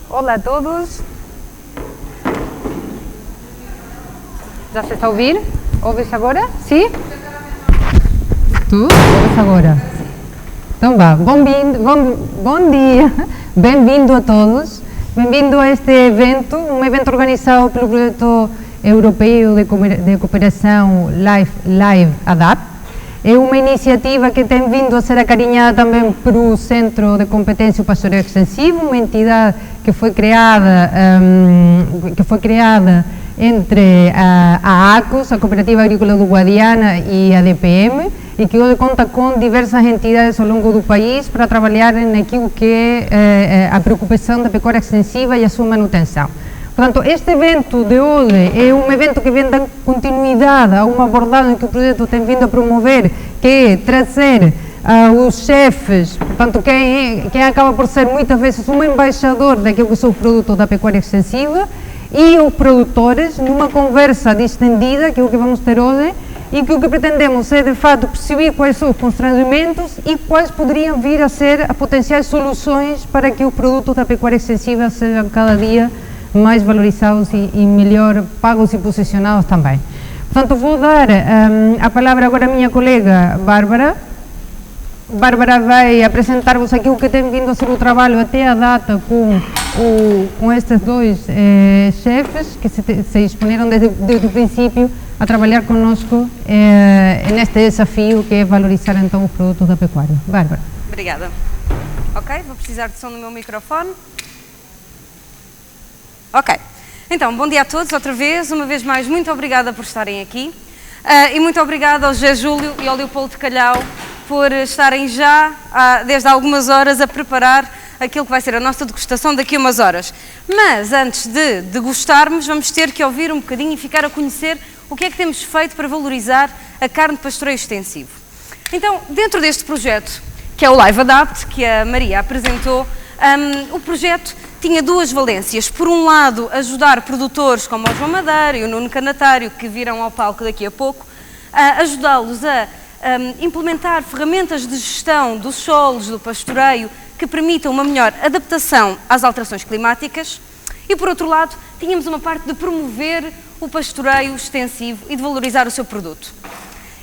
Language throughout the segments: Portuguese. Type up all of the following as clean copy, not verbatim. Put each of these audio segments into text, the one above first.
Olá a todos. Já se está a ouvir? Ouve-se agora? Sim? Tu? Ouve-se agora? Então vá, bom dia, bem-vindo a todos, bem-vindo a este evento, um evento organizado pelo projeto europeu de cooperação Live Adapt. É uma iniciativa que tem vindo a ser acarinhada também pelo Centro de Competência e Pastoreio Extensivo, uma entidade que foi criada entre a ACOS, a Cooperativa Agrícola do Guadiana, e a DPM, e que hoje conta com diversas entidades ao longo do país para trabalhar naquilo que é a preocupação da pecuária extensiva e a sua manutenção. Portanto, este evento de hoje é um evento que vem dar continuidade a uma abordagem que o projeto tem vindo a promover, que é trazer os chefes, portanto, quem acaba por ser muitas vezes um embaixador daquilo que são os produtos da pecuária extensiva, e os produtores, numa conversa distendida, que é o que vamos ter hoje, e que o que pretendemos é, de fato, perceber quais são os constrangimentos e quais poderiam vir a ser as potenciais soluções para que os produtos da pecuária extensiva sejam cada dia mais valorizados e melhor pagos e posicionados também. Portanto, vou dar a palavra agora à minha colega Bárbara. Bárbara vai apresentar-vos aqui o que tem vindo a ser o trabalho até a data com estes dois chefes que se exponeram desde o princípio a trabalhar conosco neste desafio que é valorizar então os produtos da pecuária. Bárbara. Obrigada. Ok, vou precisar de som no meu microfone. Ok, então, bom dia a todos, outra vez, uma vez mais, muito obrigada por estarem aqui e muito obrigada ao José Júlio e ao Leopoldo de Calhau por estarem já, desde há algumas horas, a preparar aquilo que vai ser a nossa degustação daqui a umas horas. Mas, antes de degustarmos, vamos ter que ouvir um bocadinho e ficar a conhecer o que é que temos feito para valorizar a carne de pastoreio extensivo. Então, dentro deste projeto, que é o Live Adapt, que a Maria apresentou, o projeto tinha duas valências. Por um lado, ajudar produtores como o João Madeira e o Nuno Canatário, que virão ao palco daqui a pouco, ajudá-los a implementar ferramentas de gestão dos solos, do pastoreio, que permitam uma melhor adaptação às alterações climáticas. E, por outro lado, tínhamos uma parte de promover o pastoreio extensivo e de valorizar o seu produto.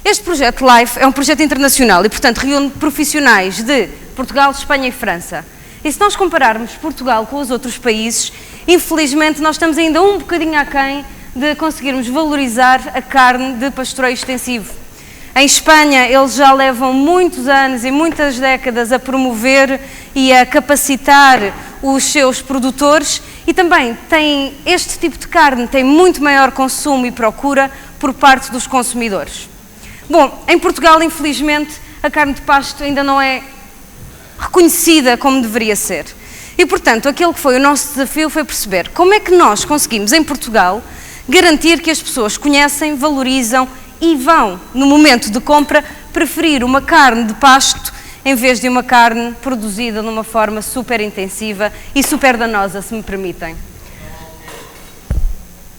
Este projeto LIFE é um projeto internacional e, portanto, reúne profissionais de Portugal, Espanha e França. E se nós compararmos Portugal com os outros países, infelizmente nós estamos ainda um bocadinho aquém de conseguirmos valorizar a carne de pastoreio extensivo. Em Espanha eles já levam muitos anos e muitas décadas a promover e a capacitar os seus produtores e também tem este tipo de carne tem muito maior consumo e procura por parte dos consumidores. Bom, em Portugal, infelizmente, a carne de pasto ainda não é reconhecida como deveria ser. E, portanto, aquele que foi o nosso desafio foi perceber como é que nós conseguimos, em Portugal, garantir que as pessoas conhecem, valorizam e vão, no momento de compra, preferir uma carne de pasto em vez de uma carne produzida de uma forma super intensiva e super danosa, se me permitem.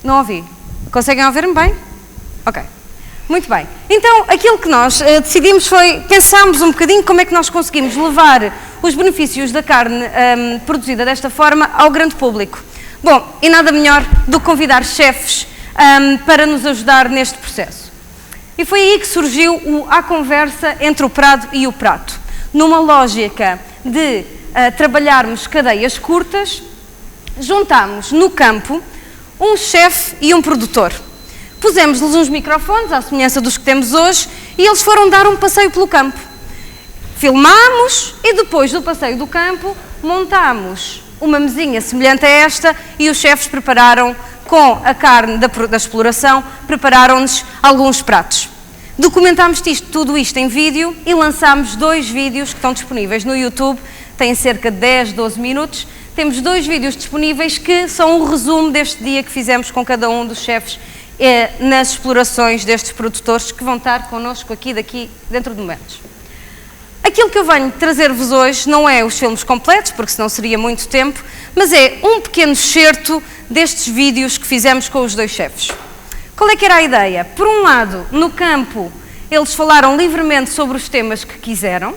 Não ouvi? Conseguem ouvir-me bem? Ok. Muito bem. Então, aquilo que nós decidimos foi, pensámos um bocadinho como é que nós conseguimos levar os benefícios da carne produzida desta forma ao grande público. Bom, e nada melhor do que convidar chefes para nos ajudar neste processo. E foi aí que surgiu a conversa entre o prado e o prato. Numa lógica de trabalharmos cadeias curtas, juntámos no campo um chefe e um produtor. Pusemos-lhes uns microfones, à semelhança dos que temos hoje, e eles foram dar um passeio pelo campo. Filmámos e depois do passeio do campo, montámos uma mesinha semelhante a esta e os chefes prepararam, com a carne da exploração, prepararam-nos alguns pratos. Documentámos tudo isto em vídeo e lançámos 2 vídeos que estão disponíveis no YouTube, têm cerca de 10, 12 minutos. Temos 2 vídeos disponíveis que são um resumo deste dia que fizemos com cada um dos chefes nas explorações destes produtores que vão estar connosco aqui dentro de momentos. Aquilo que eu venho trazer-vos hoje não é os filmes completos, porque senão seria muito tempo, mas é um pequeno excerto destes vídeos que fizemos com os 2 chefes. Qual é que era a ideia? Por um lado, no campo, eles falaram livremente sobre os temas que quiseram,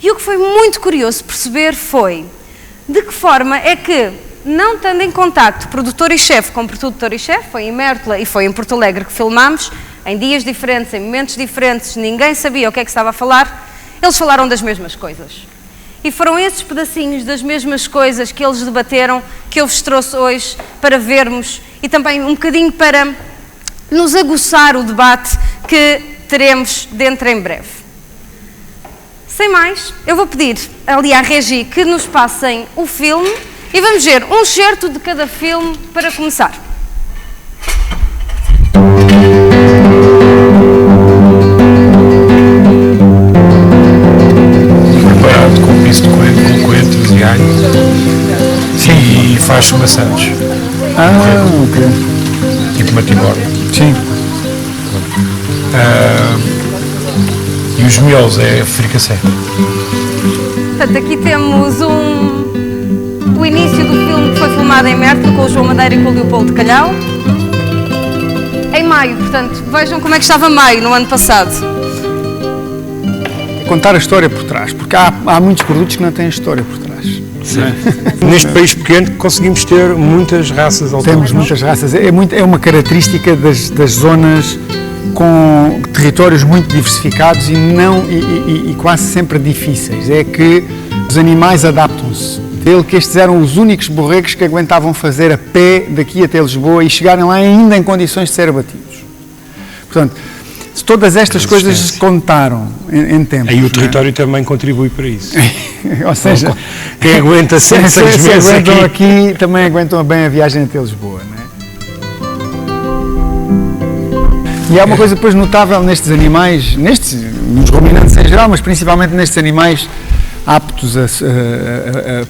e o que foi muito curioso perceber foi de que forma é que, não estando em contacto produtor e chefe com produtor e chefe, foi em Mértola e foi em Porto Alegre que filmámos, em dias diferentes, em momentos diferentes, ninguém sabia o que é que estava a falar, eles falaram das mesmas coisas. E foram esses pedacinhos das mesmas coisas que eles debateram que eu vos trouxe hoje para vermos e também um bocadinho para nos aguçar o debate que teremos dentro em breve. Sem mais, eu vou pedir ali à Regi que nos passem o filme e vamos ver um excerto de cada filme para começar. Preparado com piso de coentros e alho. Sim. E faz maçãs. Ok. Tipo uma timor. Sim. E os miolos é fricassé. Portanto, aqui temos o início do filme que foi filmado em Mértola com o João Madeira e com o Leopoldo Calhau. Em maio, portanto, vejam como é que estava maio no ano passado. Contar a história por trás, porque há muitos produtos que não têm história por trás. Sim. Neste país pequeno conseguimos ter muitas raças autóctones. Temos muitas raças. É uma característica das zonas com territórios muito diversificados e quase sempre difíceis. É que os animais adaptam-se. Que estes eram os únicos borregos que aguentavam fazer a pé daqui até Lisboa e chegarem lá ainda em condições de ser abatidos. Portanto, todas estas coisas contaram em tempo. E o território também contribui para isso. Ou seja, quem aguenta 6 meses aguentam aqui, também aguentam bem a viagem até Lisboa, não é? E há uma coisa depois notável nestes animais, nos ruminantes em geral, mas principalmente nestes animais aptos a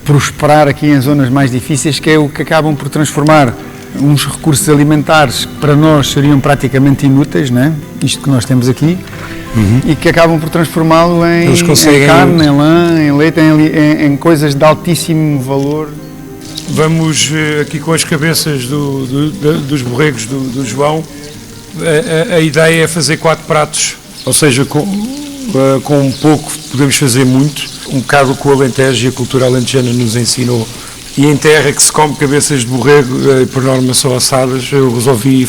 prosperar aqui em zonas mais difíceis, que é o que acabam por transformar uns recursos alimentares que para nós seriam praticamente inúteis, né? Isto que nós temos aqui, e que acabam por transformá-lo em carne, em lã, em leite, em coisas de altíssimo valor. Vamos aqui com as cabeças dos borregos do João. A ideia é fazer 4 pratos, ou seja, com um pouco podemos fazer muito, um bocado com o Alentejo e a cultura alentejana nos ensinou. E em terra que se come cabeças de borrego, por norma são assadas, eu resolvi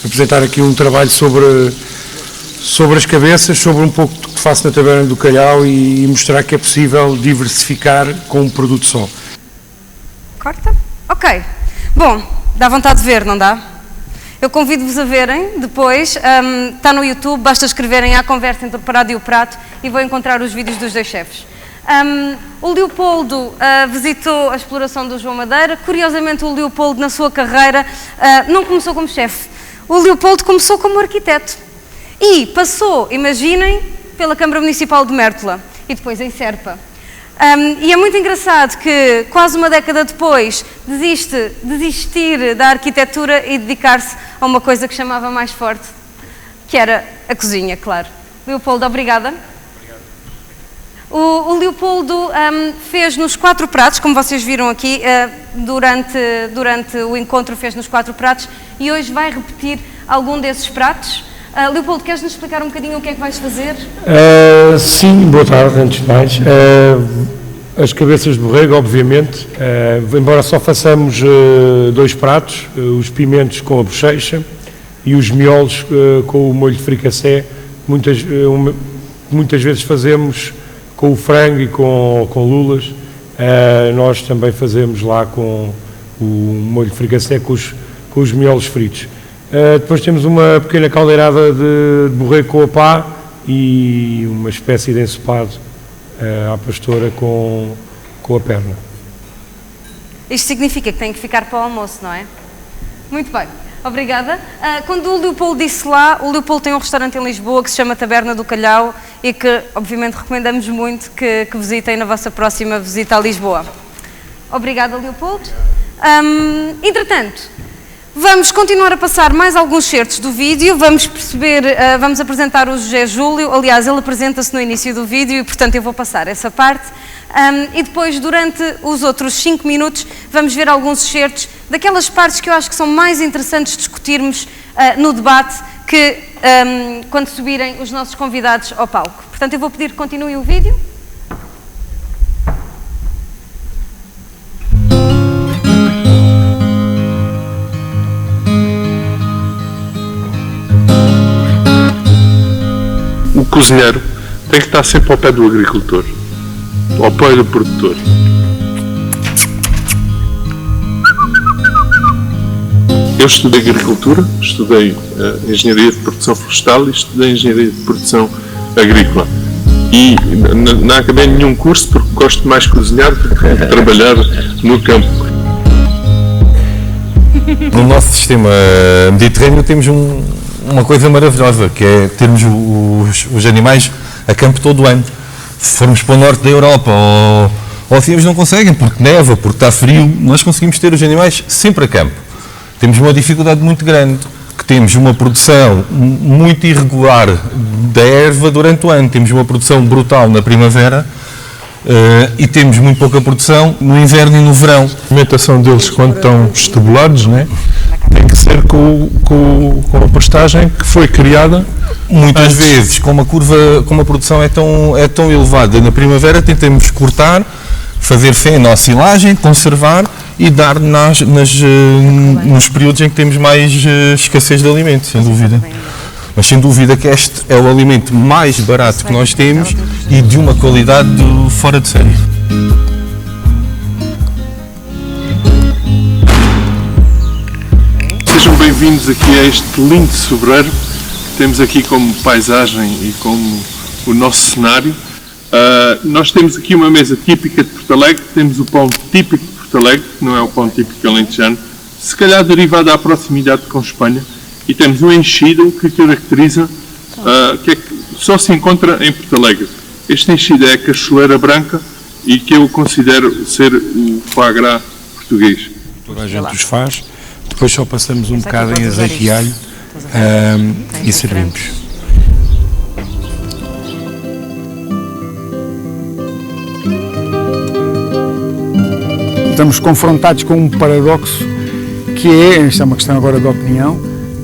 apresentar aqui um trabalho sobre as cabeças, sobre um pouco do que faço na Taberna do Calhau e mostrar que é possível diversificar com um produto só. Corta? Ok. Bom, dá vontade de ver, não dá? Eu convido-vos a verem depois, está no YouTube, basta escreverem A Conversa entre o Parado e o Prato e vão encontrar os vídeos dos 2 chefes. O Leopoldo visitou a exploração do João Madeira. Curiosamente, o Leopoldo, na sua carreira, não começou como chefe. O Leopoldo começou como arquiteto e passou, imaginem, pela Câmara Municipal de Mértola e depois em Serpa. E é muito engraçado que, quase uma década depois, desistir da arquitetura e dedicar-se a uma coisa que chamava mais forte, que era a cozinha, claro. Leopoldo, obrigada. O Leopoldo fez-nos 4 pratos, como vocês viram aqui, durante o encontro fez-nos 4 pratos e hoje vai repetir algum desses pratos. Leopoldo, queres-nos explicar um bocadinho o que é que vais fazer? Sim, boa tarde, antes de mais. As cabeças de borrego, obviamente, embora só façamos 2 pratos, os pimentos com a bochecha e os miolos com o molho de fricassé, muitas vezes fazemos com o frango e com lulas. Nós também fazemos lá com o molho de fricassé com os miolos fritos. Depois temos uma pequena caldeirada de borrego com a pá e uma espécie de ensopado à pastora com a perna. Isto significa que tem que ficar para o almoço, não é? Muito bem, obrigada. Quando o Leopoldo disse lá, o Leopoldo tem um restaurante em Lisboa que se chama Taberna do Calhau e que, obviamente, recomendamos muito que visitem na vossa próxima visita a Lisboa. Obrigada, Leopoldo. Entretanto, vamos continuar a passar mais alguns certos do vídeo, vamos apresentar o José Júlio, aliás, ele apresenta-se no início do vídeo e, portanto, eu vou passar essa parte. E depois, durante os outros 5 minutos, vamos ver alguns certos daquelas partes que eu acho que são mais interessantes discutirmos no debate quando subirem os nossos convidados ao palco. Portanto, eu vou pedir que continuem o vídeo. O cozinheiro tem que estar sempre ao pé do agricultor, ao pé do produtor. Eu estudei agricultura, estudei engenharia de produção florestal e estudei engenharia de produção agrícola. E não acabei nenhum curso porque gosto mais de cozinhar do que de trabalhar no campo. No nosso sistema mediterrâneo temos uma coisa maravilhosa, que é termos os animais a campo todo o ano. Se formos para o norte da Europa ou assim eles não conseguem, porque neva, porque está frio, nós conseguimos ter os animais sempre a campo. Temos uma dificuldade muito grande, que temos uma produção muito irregular da erva durante o ano. Temos uma produção brutal na primavera e temos muito pouca produção no inverno e no verão. A alimentação deles, quando estão estabulados, né, tem que ser com a pastagem que foi criada. Muitas vezes, como a produção é tão elevada na primavera, tentamos cortar, fazer feno-silagem, conservar e dar nos períodos em que temos mais escassez de alimentos, sem dúvida. Mas sem dúvida que este é o alimento mais barato que nós temos e de uma qualidade fora de série. Sejam bem-vindos aqui a este lindo sobreiro que temos aqui como paisagem e como o nosso cenário. Nós temos aqui uma mesa típica de Porto Alegre, temos o pão típico de Porto Alegre, que não é o pão típico alentejano, se calhar derivado à proximidade com Espanha, e temos o enchido que caracteriza, que só se encontra em Porto Alegre. Este enchido é a cachoeira branca e que eu considero ser o foie gras português. Toda a gente os faz, depois só passamos um bocado em azeite e alho e servimos. Estamos confrontados com um paradoxo que é, isto é uma questão agora de opinião,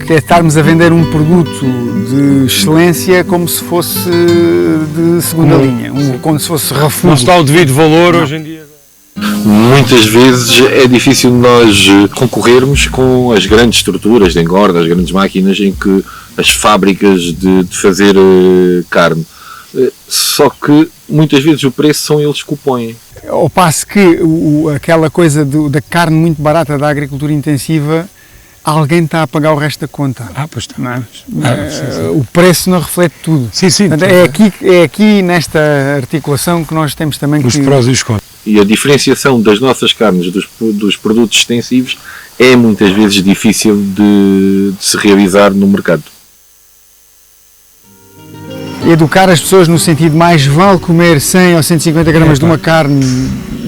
que é estarmos a vender um produto de excelência como se fosse de segunda linha, como se fosse refúgio. Não está o devido valor hoje em dia. Muitas vezes é difícil nós concorrermos com as grandes estruturas de engorda, as grandes máquinas em que as fábricas de fazer carne. Só que muitas vezes o preço são eles que o põem. Ao passo que aquela coisa da carne muito barata da agricultura intensiva, alguém está a pagar o resto da conta. Pois está. Não é? Sim. O preço não reflete tudo. Sim. Portanto, é aqui nesta articulação que nós temos também Os prós e os contras. E a diferenciação das nossas carnes dos produtos extensivos é muitas vezes difícil de se realizar no mercado. Educar as pessoas no sentido mais vale comer 100 ou 150 gramas de uma carne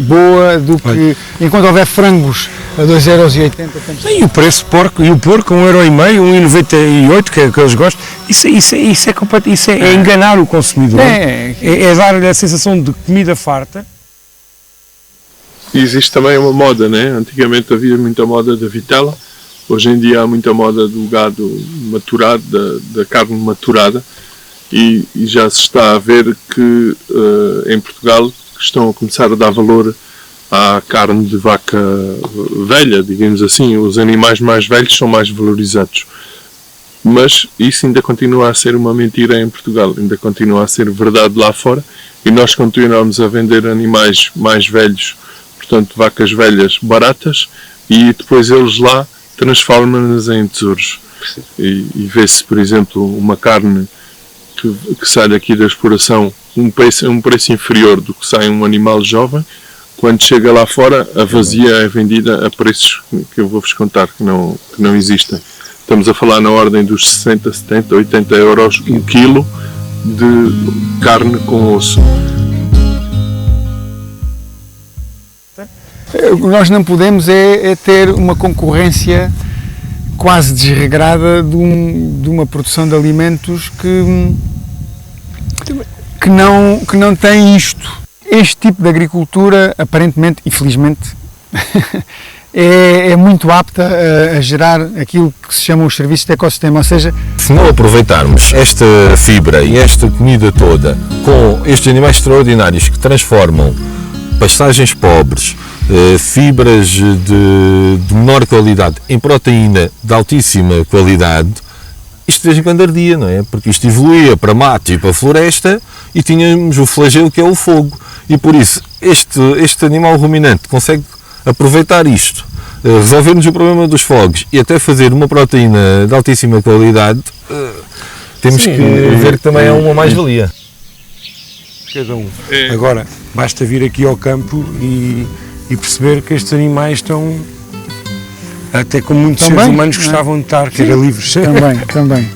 boa do que enquanto houver frangos a 2,80 €. E o preço porco, e o porco 1,5 €, 1,98 €, que eles gostam, isso é enganar o consumidor, é dar-lhe a sensação de comida farta. E existe também uma moda, né? Antigamente havia muita moda da vitela, hoje em dia há muita moda do gado maturado, da carne maturada, e já se está a ver que em Portugal estão a começar a dar valor à carne de vaca velha, digamos assim. Os animais mais velhos são mais valorizados. Mas isso ainda continua a ser uma mentira em Portugal, ainda continua a ser verdade lá fora, e nós continuamos a vender animais mais velhos, portanto vacas velhas baratas, e depois eles lá transformam-nas em tesouros. E vê-se, por exemplo, uma carne que sai daqui da exploração um preço inferior do que sai um animal jovem, quando chega lá fora a vazia é vendida a preços que eu vou-vos contar que não existem. Estamos a falar na ordem dos 60, 70, 80 € um quilo de carne com osso. O que nós não podemos é ter uma concorrência quase desregrada de uma produção de alimentos que não tem isto. Este tipo de agricultura, aparentemente, infelizmente, é muito apta a gerar aquilo que se chama os serviços de ecossistema, ou seja, Se não aproveitarmos esta fibra e esta comida toda com estes animais extraordinários que transformam pastagens pobres, fibras de menor qualidade em proteína de altíssima qualidade, isto de vez em quando ardia, não é? Porque isto evoluía para mato e para floresta e tínhamos o flagelo que é o fogo. E por isso, este animal ruminante consegue aproveitar isto, resolver-nos o problema dos fogos e até fazer uma proteína de altíssima qualidade, temos que ver que também é uma mais-valia. Cada um. Agora, basta vir aqui ao campo e perceber que estes animais estão, até como muitos Também, seres humanos não é? gostavam de estar, que era livres. também.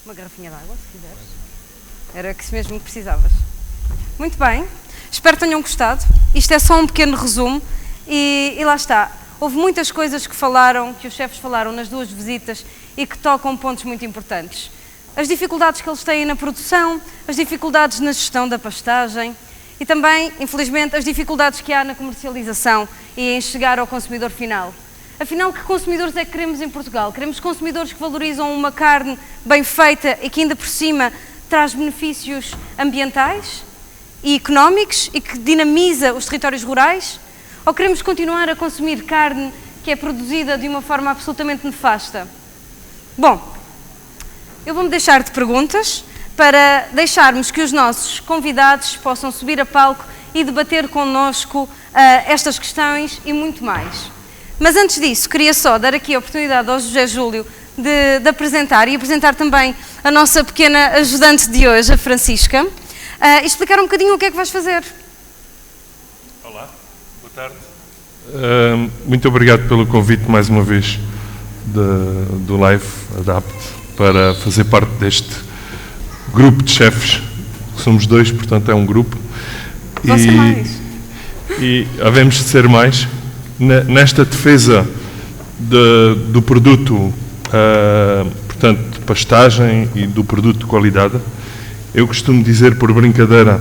Uma garrafinha de água, se quiseres. Era isso mesmo que precisavas. Muito bem. Espero que tenham gostado. Isto é só um pequeno resumo. E lá está. Houve muitas coisas que os chefes falaram nas 2 visitas e que tocam pontos muito importantes. As dificuldades que eles têm na produção, as dificuldades na gestão da pastagem e também, infelizmente, as dificuldades que há na comercialização e em chegar ao consumidor final. Afinal, que consumidores é que queremos em Portugal? Queremos consumidores que valorizam uma carne bem feita e que ainda por cima traz benefícios ambientais e económicos e que dinamiza os territórios rurais? Ou queremos continuar a consumir carne que é produzida de uma forma absolutamente nefasta? Bom, eu vou-me deixar de perguntas para deixarmos que os nossos convidados possam subir a palco e debater connosco estas questões e muito mais. Mas antes disso, queria só dar aqui a oportunidade ao José Júlio de apresentar e apresentar também a nossa pequena ajudante de hoje, a Francisca, e explicar um bocadinho o que é que vais fazer. Olá, boa tarde. Muito obrigado pelo convite mais uma vez do Live Adapt para fazer parte deste grupo de chefes. Somos 2, portanto é um grupo. Vão ser mais. E havemos de ser mais. Nesta defesa do produto, portanto, de pastagem e do produto de qualidade, eu costumo dizer por brincadeira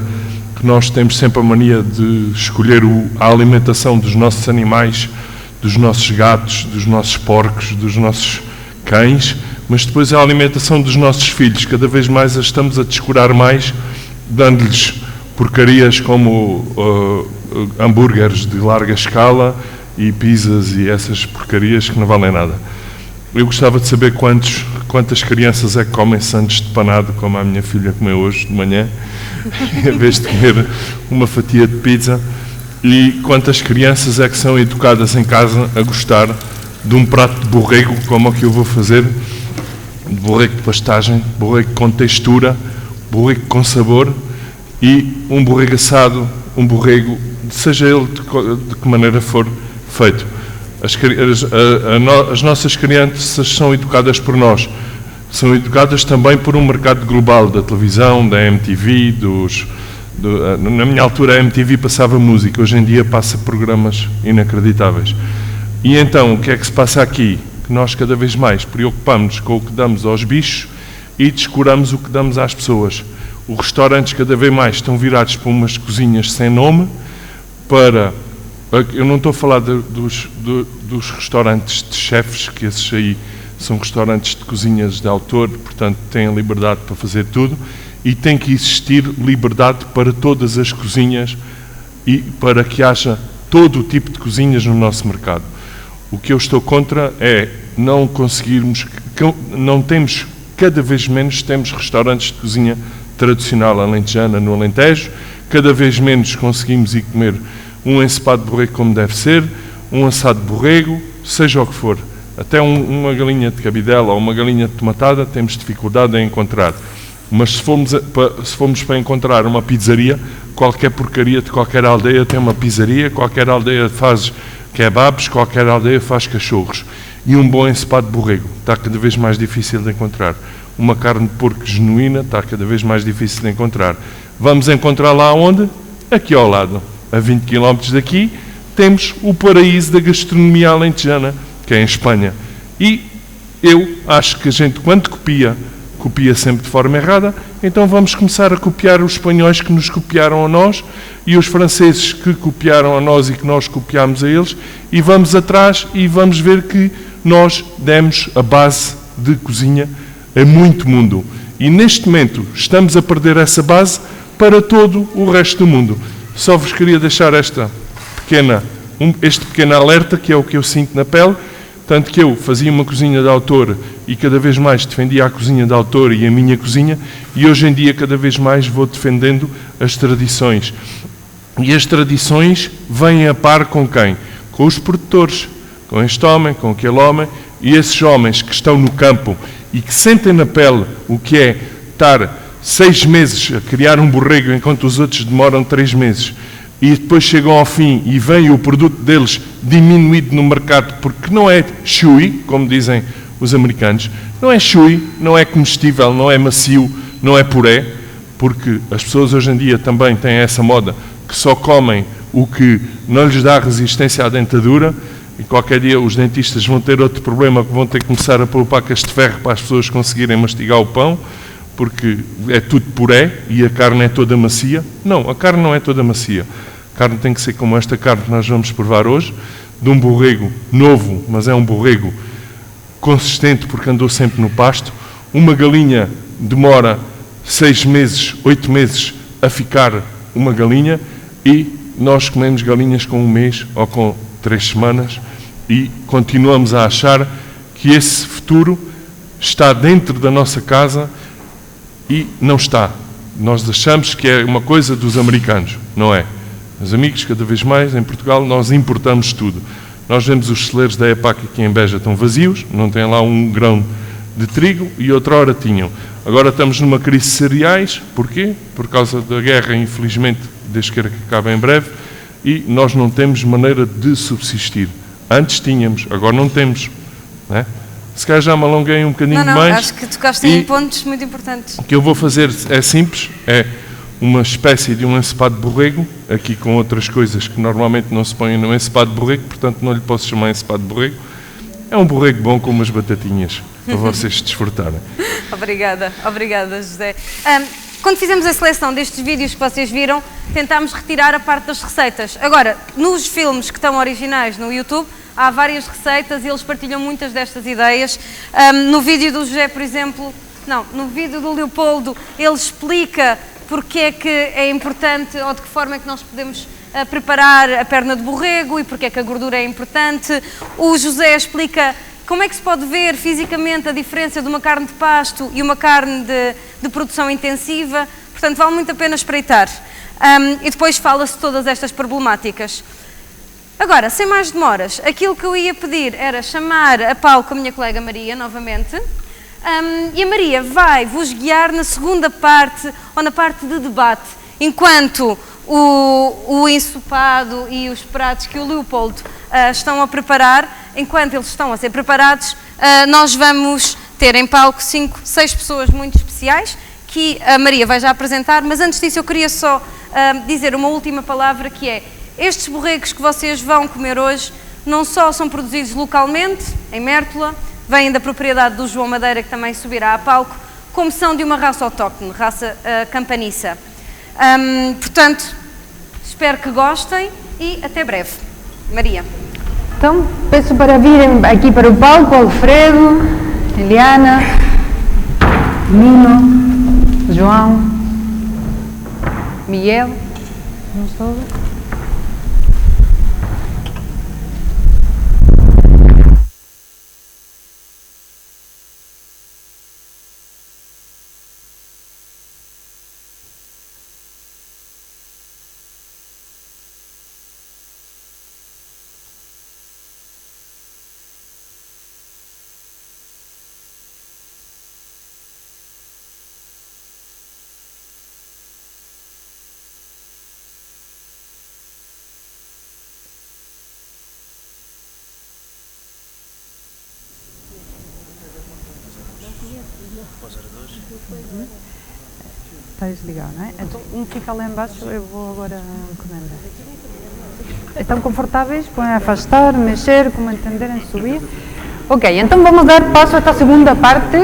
que nós temos sempre a mania de escolher a alimentação dos nossos animais, dos nossos gatos, dos nossos porcos, dos nossos cães, mas depois a alimentação dos nossos filhos. Cada vez mais a estamos a descurar mais, dando-lhes porcarias como hambúrgueres de larga escala e pizzas e essas porcarias que não valem nada. Eu gostava de saber quantas crianças é que comem sandes de panado, como a minha filha comeu hoje de manhã, em vez de comer uma fatia de pizza, e quantas crianças é que são educadas em casa a gostar de um prato de borrego, como o que eu vou fazer, de borrego de pastagem, borrego com textura, borrego com sabor e um borrego assado, um borrego, seja ele de que maneira for feito. As nossas crianças são educadas por nós, são educadas também por um mercado global da televisão, da MTV, na minha altura a MTV passava música, hoje em dia passa programas inacreditáveis. E então, o que é que se passa aqui? Que nós cada vez mais preocupamos com o que damos aos bichos e descuramos o que damos às pessoas. Os restaurantes cada vez mais estão virados para umas cozinhas sem nome, eu não estou a falar dos restaurantes de chefes, que esses aí são restaurantes de cozinhas de autor, portanto têm liberdade para fazer tudo, e tem que existir liberdade para todas as cozinhas e para que haja todo o tipo de cozinhas no nosso mercado. O que eu estou contra é não conseguirmos, cada vez menos temos restaurantes de cozinha tradicional alentejana no Alentejo, cada vez menos conseguimos ir comer um ensopado de borrego como deve ser, um assado de borrego, seja o que for. Até uma galinha de cabidela ou uma galinha de tomatada temos dificuldade em encontrar. Mas se formos para encontrar uma pizzaria, qualquer porcaria de qualquer aldeia tem uma pizzaria, qualquer aldeia faz kebabs, qualquer aldeia faz cachorros. E um bom ensopado de borrego está cada vez mais difícil de encontrar. Uma carne de porco genuína está cada vez mais difícil de encontrar. Vamos encontrar lá onde? Aqui ao lado. A 20 km daqui temos o paraíso da gastronomia alentejana, que é em Espanha. E eu acho que a gente, quando copia copia sempre de forma errada, então vamos começar a copiar os espanhóis que nos copiaram a nós e os franceses que copiaram a nós e que nós copiámos a eles, e vamos atrás e vamos ver que nós demos a base de cozinha a muito mundo. E neste momento estamos a perder essa base para todo o resto do mundo. Só vos queria deixar este pequeno alerta, que é o que eu sinto na pele, tanto que eu fazia uma cozinha de autor e cada vez mais defendia a cozinha de autor e a minha cozinha, e hoje em dia cada vez mais vou defendendo as tradições. E as tradições vêm a par com quem? Com os produtores, com este homem, com aquele homem, e esses homens que estão no campo e que sentem na pele o que é estar 6 meses a criar um borrego enquanto os outros demoram 3 meses, e depois chegam ao fim e vem o produto deles diminuído no mercado, porque não é chewy, como dizem os americanos, não é chewy, não é comestível, não é macio, não é puré, porque as pessoas hoje em dia também têm essa moda que só comem o que não lhes dá resistência à dentadura, e qualquer dia os dentistas vão ter outro problema, que vão ter que começar a pôr pacas de ferro para as pessoas conseguirem mastigar o pão, porque é tudo puré e a carne é toda macia. Não, a carne não é toda macia. A carne tem que ser como esta carne que nós vamos provar hoje, de um borrego novo, mas é um borrego consistente porque andou sempre no pasto. Uma galinha demora 6 meses, 8 meses a ficar uma galinha, e nós comemos galinhas com 1 mês ou com 3 semanas, e continuamos a achar que esse futuro está dentro da nossa casa, e não está. Nós achamos que é uma coisa dos americanos, não é? Meus amigos, cada vez mais em Portugal nós importamos tudo. Nós vemos os celeiros da EPAC aqui em Beja estão vazios, não têm lá um grão de trigo, e outrora tinham. Agora estamos numa crise de cereais. Porquê? Por causa da guerra, infelizmente, Deus queira que acabe em breve, e nós não temos maneira de subsistir. Antes tínhamos, agora não temos, não é? Se calhar já me alonguei um bocadinho mais. Acho que tocaste em pontos muito importantes. O que eu vou fazer é simples, é uma espécie de um ensopado de borrego, aqui com outras coisas que normalmente não se põem no ensopado de borrego, portanto não lhe posso chamar ensopado de borrego. É um borrego bom com umas batatinhas, para vocês desfrutarem. Obrigada, José. Quando fizemos a seleção destes vídeos que vocês viram, tentámos retirar a parte das receitas. Agora, nos filmes que estão originais no YouTube, há várias receitas e eles partilham muitas destas ideias. No vídeo do José, por exemplo, no vídeo do Leopoldo, ele explica porque é que é importante, ou de que forma é que nós podemos preparar a perna de borrego e porque é que a gordura é importante. O José explica como é que se pode ver fisicamente a diferença de uma carne de pasto e uma carne de produção intensiva. Portanto, vale muito a pena espreitar. E depois fala-se de todas estas problemáticas. Agora, sem mais demoras, aquilo que eu ia pedir era chamar a palco a minha colega Maria, novamente, e a Maria vai vos guiar na segunda parte, ou na parte de debate, enquanto o ensopado e os pratos que o Leopoldo estão a preparar, enquanto eles estão a ser preparados, nós vamos ter em palco 5, 6 pessoas muito especiais, que a Maria vai já apresentar, mas antes disso eu queria só dizer uma última palavra, que é: estes borregos que vocês vão comer hoje não só são produzidos localmente, em Mértola, vêm da propriedade do João Madeira, que também subirá a palco, como são de uma raça autóctone, raça campaniça. Portanto, espero que gostem e até breve. Maria. Então, peço para virem aqui para o palco Alfredo, Eliana, Nuno, João, Miguel, não estou. Está desligado, não é? Então, um fica lá embaixo, eu vou agora encomendar. Estão confortáveis? Podem afastar, mexer, como entenderem, subir. Ok, então vamos dar passo a esta segunda parte.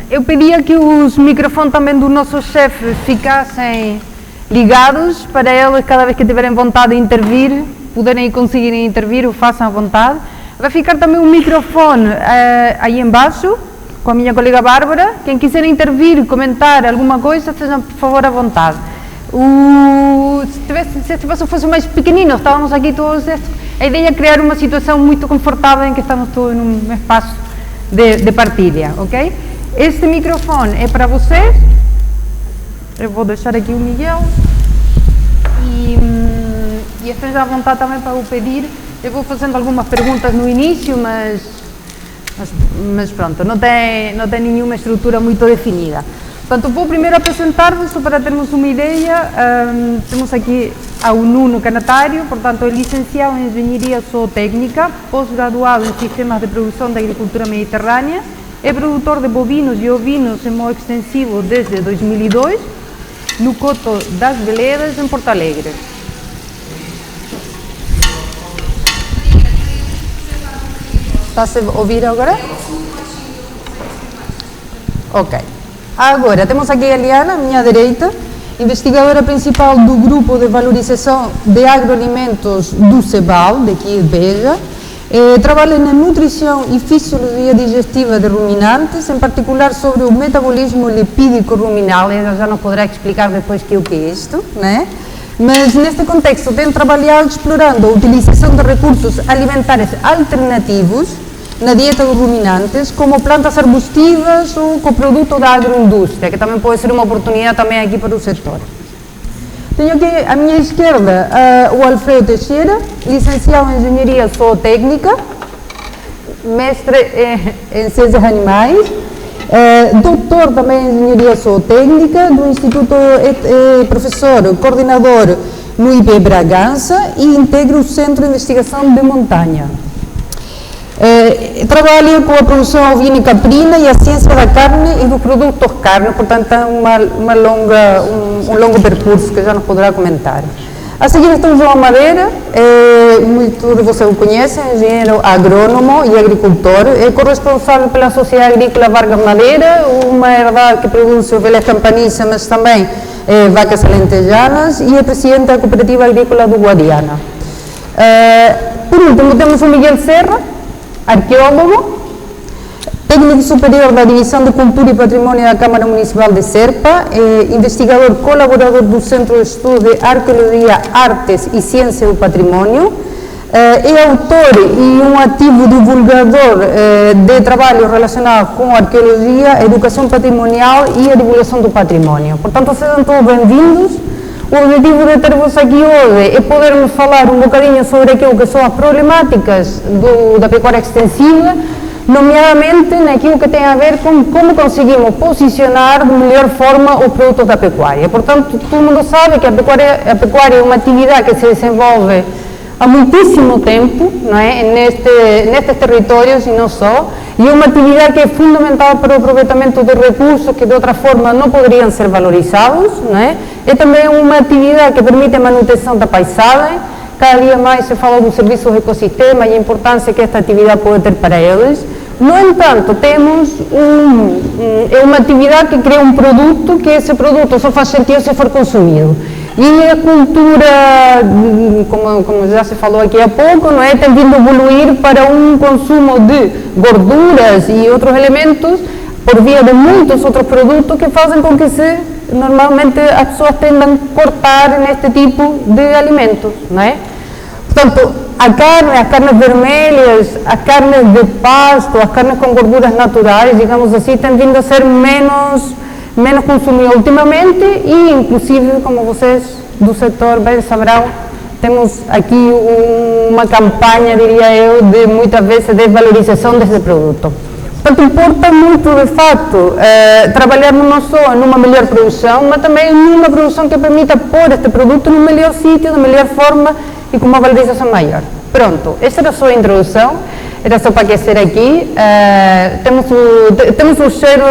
Eu pedia que os microfones também do nosso chefe ficassem ligados para eles, cada vez que tiverem vontade de intervir, puderem e conseguirem intervir, o façam à vontade. Vai ficar também um microfone aí embaixo, com a minha colega Bárbara. Quem quiser intervir, comentar alguma coisa, sejam por favor à vontade. Se este passo fosse mais pequenino, estávamos aqui todos, a ideia é criar uma situação muito confortável em que estamos todos num espaço de partilha, ok? Este microfone é para vocês. Eu vou deixar aqui o Miguel e estejam à vontade também para o pedir. Eu vou fazendo algumas perguntas no início, mas pronto, não tem nenhuma estrutura muito definida. Portanto, vou primeiro apresentar-vos, só para termos uma ideia. Temos aqui ao Nuno Canatário, portanto, é licenciado em Engenharia Zootécnica, pós-graduado em Sistemas de Produção da Agricultura Mediterrânea, é produtor de bovinos e ovinos em modo extensivo desde 2002, no Coto das Veledas, em Porto Alegre. Está-se a ouvir agora? Ok. Agora, temos aqui a Liana, à minha direita, investigadora principal do Grupo de Valorização de Agroalimentos do CEBAL, daqui de Beja. Trabalha na nutrição e fisiologia digestiva de ruminantes, em particular sobre o metabolismo lipídico ruminal. Ela já nos poderá explicar depois o que é isto, né? Mas neste contexto tem trabalhado explorando a utilização de recursos alimentares alternativos na dieta dos ruminantes, como plantas arbustivas ou coproduto da agroindústria, que também pode ser uma oportunidade também aqui para o setor. Tenho aqui à minha esquerda o Alfredo Teixeira, licenciado em Engenharia Zootécnica, mestre em Ciências Animais, doutor também em Engenharia Zootécnica do Instituto, professor, coordenador no IB Bragança e integra o Centro de Investigação de Montanha. Trabalha com a produção ovina e caprina e a ciência da carne e dos produtos carne, portanto tem um longo percurso que já nos poderá comentar. A seguir está o João Madeira, muitos de vocês o conhecem, engenheiro agrônomo e agricultor, é corresponsável pela Sociedade Agrícola Vargas Madeira, uma herdade que produz ovelhas campaniças, mas também vacas alentejanas, e é presidente da Cooperativa Agrícola do Guadiana. Por último temos o Miguel Serra, arqueólogo, técnico superior da Divisão de Cultura e Património da Câmara Municipal de Serpa, investigador colaborador do Centro de Estudos de Arqueologia, Artes e Ciência do Património, é autor e um ativo divulgador de trabalhos relacionados com arqueologia, educação patrimonial e a divulgação do património. Portanto, sejam todos bem-vindos. O objetivo de ter-vos aqui hoje é podermos falar um bocadinho sobre aquilo que são as problemáticas da pecuária extensiva, nomeadamente naquilo que tem a ver com como conseguimos posicionar de melhor forma os produtos da pecuária. Portanto, todo mundo sabe que a pecuária é uma atividade que se desenvolve há muitíssimo tempo, não é? Nestes territórios e não só, e é uma atividade que é fundamental para o aproveitamento de recursos que de outra forma não poderiam ser valorizados, não é? É também uma atividade que permite a manutenção da paisagem. Cada dia mais se fala dos serviços do ecossistema e a importância que esta atividade pode ter para eles. No entanto, temos uma atividade que cria um produto, que esse produto só faz sentido se for consumido. E a cultura, como já se falou aqui há pouco, não é, tem vindo a evoluir para um consumo de gorduras e outros elementos por via de muitos outros produtos que fazem com que normalmente as pessoas tendam a cortar neste tipo de alimentos, não é? Portanto, as carnes vermelhas, as carnes de pasto, as carnes com gorduras naturais, digamos assim, têm vindo a ser menos consumidas ultimamente e, inclusive, como vocês do setor bem saberão, temos aqui uma campanha, diria eu, de muitas vezes desvalorização desse produto. Portanto, importa muito, de facto, trabalharmos não só numa melhor produção, mas também numa produção que permita pôr este produto no melhor sítio, da melhor forma e com uma valorização maior. Pronto, esta era só a introdução, era só para aquecer aqui. Temos o cheiro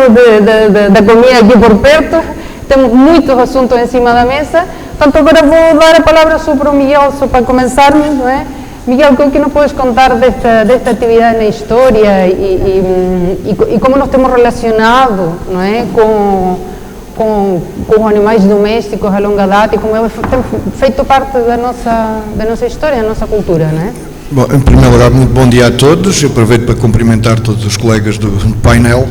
da comida aqui por perto, temos muitos assuntos em cima da mesa. Portanto, agora vou dar a palavra só para o Miguel, só para começarmos, não é? Miguel, o que nos podes contar desta atividade na história e como nos temos relacionado, não é, com os animais domésticos a longa data e como eles têm feito parte da nossa história, da nossa cultura, não é? Bom, em primeiro lugar, muito bom dia a todos. Eu aproveito para cumprimentar todos os colegas do painel.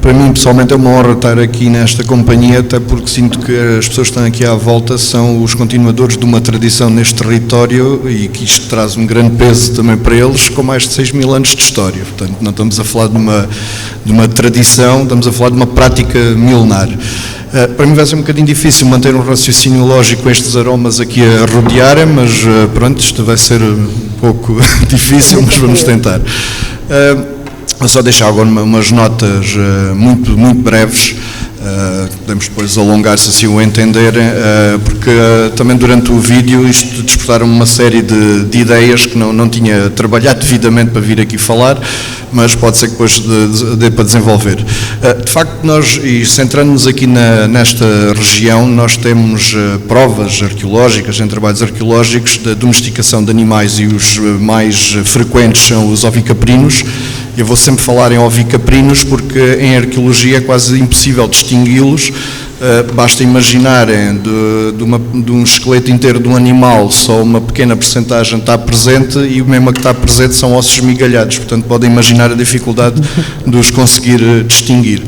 Para mim, pessoalmente, é uma honra estar aqui nesta companhia, até porque sinto que as pessoas que estão aqui à volta são os continuadores de uma tradição neste território e que isto traz um grande peso também para eles, com mais de 6.000 anos de história. Portanto, não estamos a falar de uma tradição, estamos a falar de uma prática milenar. Para mim vai ser um bocadinho difícil manter um raciocínio lógico com estes aromas aqui a rodearem, mas pronto, isto vai ser um pouco difícil, mas vamos tentar. Vou só deixar agora umas notas muito breves, podemos depois alongar se assim o entenderem, porque também durante o vídeo isto despertaram uma série de ideias que não tinha trabalhado devidamente para vir aqui falar, mas pode ser que depois dê para desenvolver. De facto, nós, e centrando-nos aqui nesta região, nós temos provas arqueológicas, em trabalhos arqueológicos, da domesticação de animais e os mais frequentes são os ovicaprinos. Eu vou sempre falar em ovicaprinos porque em arqueologia é quase impossível distingui-los. Basta imaginarem de um esqueleto inteiro de um animal, só uma pequena percentagem está presente e o mesmo que está presente são ossos esmigalhados, portanto podem imaginar a dificuldade de os conseguir distinguir.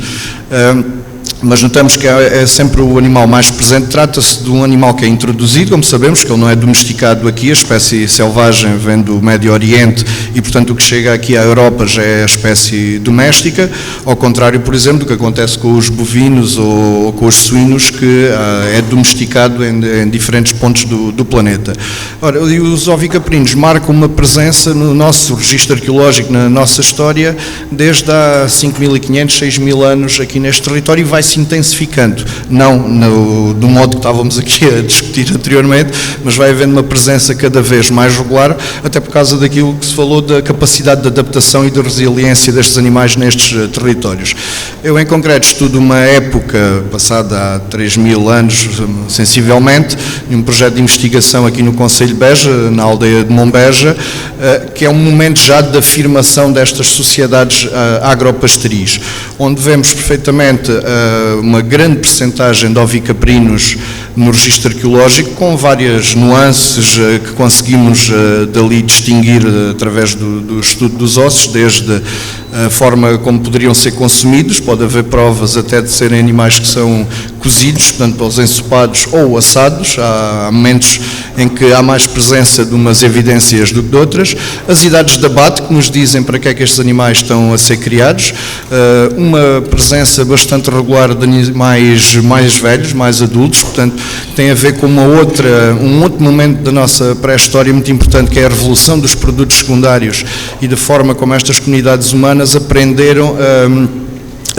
Mas notamos que é sempre o animal mais presente. Trata-se de um animal que é introduzido, como sabemos, que ele não é domesticado aqui, a espécie selvagem vem do Médio Oriente e, portanto, o que chega aqui à Europa já é a espécie doméstica, ao contrário, por exemplo, do que acontece com os bovinos ou com os suínos, que é domesticado em diferentes pontos do planeta. Ora, e os ovicaprinos marcam uma presença no nosso registro arqueológico, na nossa história, desde há 5.500, 6.000 anos aqui neste território e vai se intensificando, não do modo que estávamos aqui a discutir anteriormente, mas vai havendo uma presença cada vez mais regular, até por causa daquilo que se falou da capacidade de adaptação e de resiliência destes animais nestes territórios. Eu, em concreto, estudo uma época passada há 3.000 anos, sensivelmente, num projeto de investigação aqui no Concelho de Beja, na aldeia de Monbeja, que é um momento já de afirmação destas sociedades agropasteris, onde vemos perfeitamente uma grande percentagem de ovicaprinos no registro arqueológico, com várias nuances que conseguimos dali distinguir através do estudo dos ossos, desde a forma como poderiam ser consumidos, pode haver provas até de serem animais que são cozidos, portanto, para os ensopados ou assados, há momentos em que há mais presença de umas evidências do que de outras, as idades de abate que nos dizem para que é que estes animais estão a ser criados, uma presença bastante regular de animais mais velhos, mais adultos, portanto, tem a ver com um outro momento da nossa pré-história muito importante, que é a revolução dos produtos secundários e da forma como estas comunidades humanas aprenderam a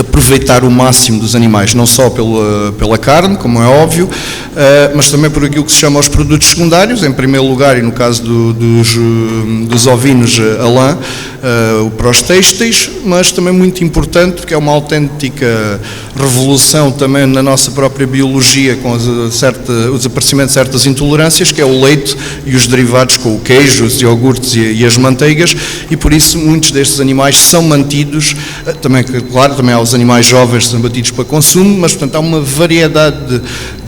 aproveitar o máximo dos animais, não só pela carne, como é óbvio, mas também por aquilo que se chama os produtos secundários, em primeiro lugar, e no caso dos ovinos, a lã, para os têxteis, mas também muito importante, porque é uma autêntica revolução também na nossa própria biologia, com o desaparecimento de certas intolerâncias, que é o leite e os derivados, com o queijo, os iogurtes e as manteigas, e por isso muitos destes animais são mantidos, também, claro, também há os animais jovens são batidos para consumo, mas portanto há uma variedade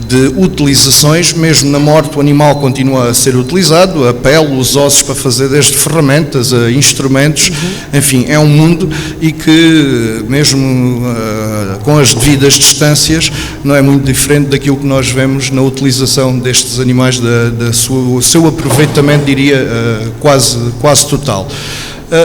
de utilizações, mesmo na morte o animal continua a ser utilizado, a pele, os ossos para fazer desde ferramentas a instrumentos, enfim, é um mundo e que mesmo com as devidas distâncias não é muito diferente daquilo que nós vemos na utilização destes animais, o seu aproveitamento, diria, quase total.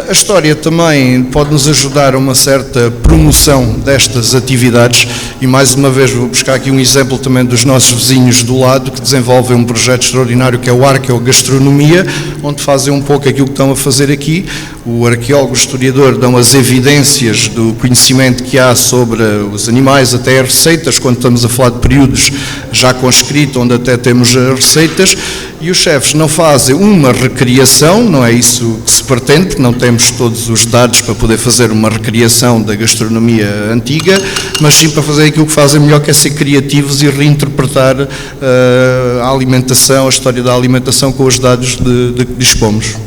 A história também pode nos ajudar a uma certa promoção destas atividades e, mais uma vez, vou buscar aqui um exemplo também dos nossos vizinhos do lado, que desenvolvem um projeto extraordinário que é o Arqueogastronomia, onde fazem um pouco aquilo que estão a fazer aqui. O arqueólogo, o historiador, dão as evidências do conhecimento que há sobre os animais, até as receitas, quando estamos a falar de períodos já com escrito, onde até temos receitas, E os chefes não fazem uma recriação, não é isso que se pretende, não temos todos os dados para poder fazer uma recriação da gastronomia antiga, mas sim para fazer aquilo que fazem melhor, que é ser criativos e reinterpretar a alimentação, a história da alimentação com os dados de que dispomos.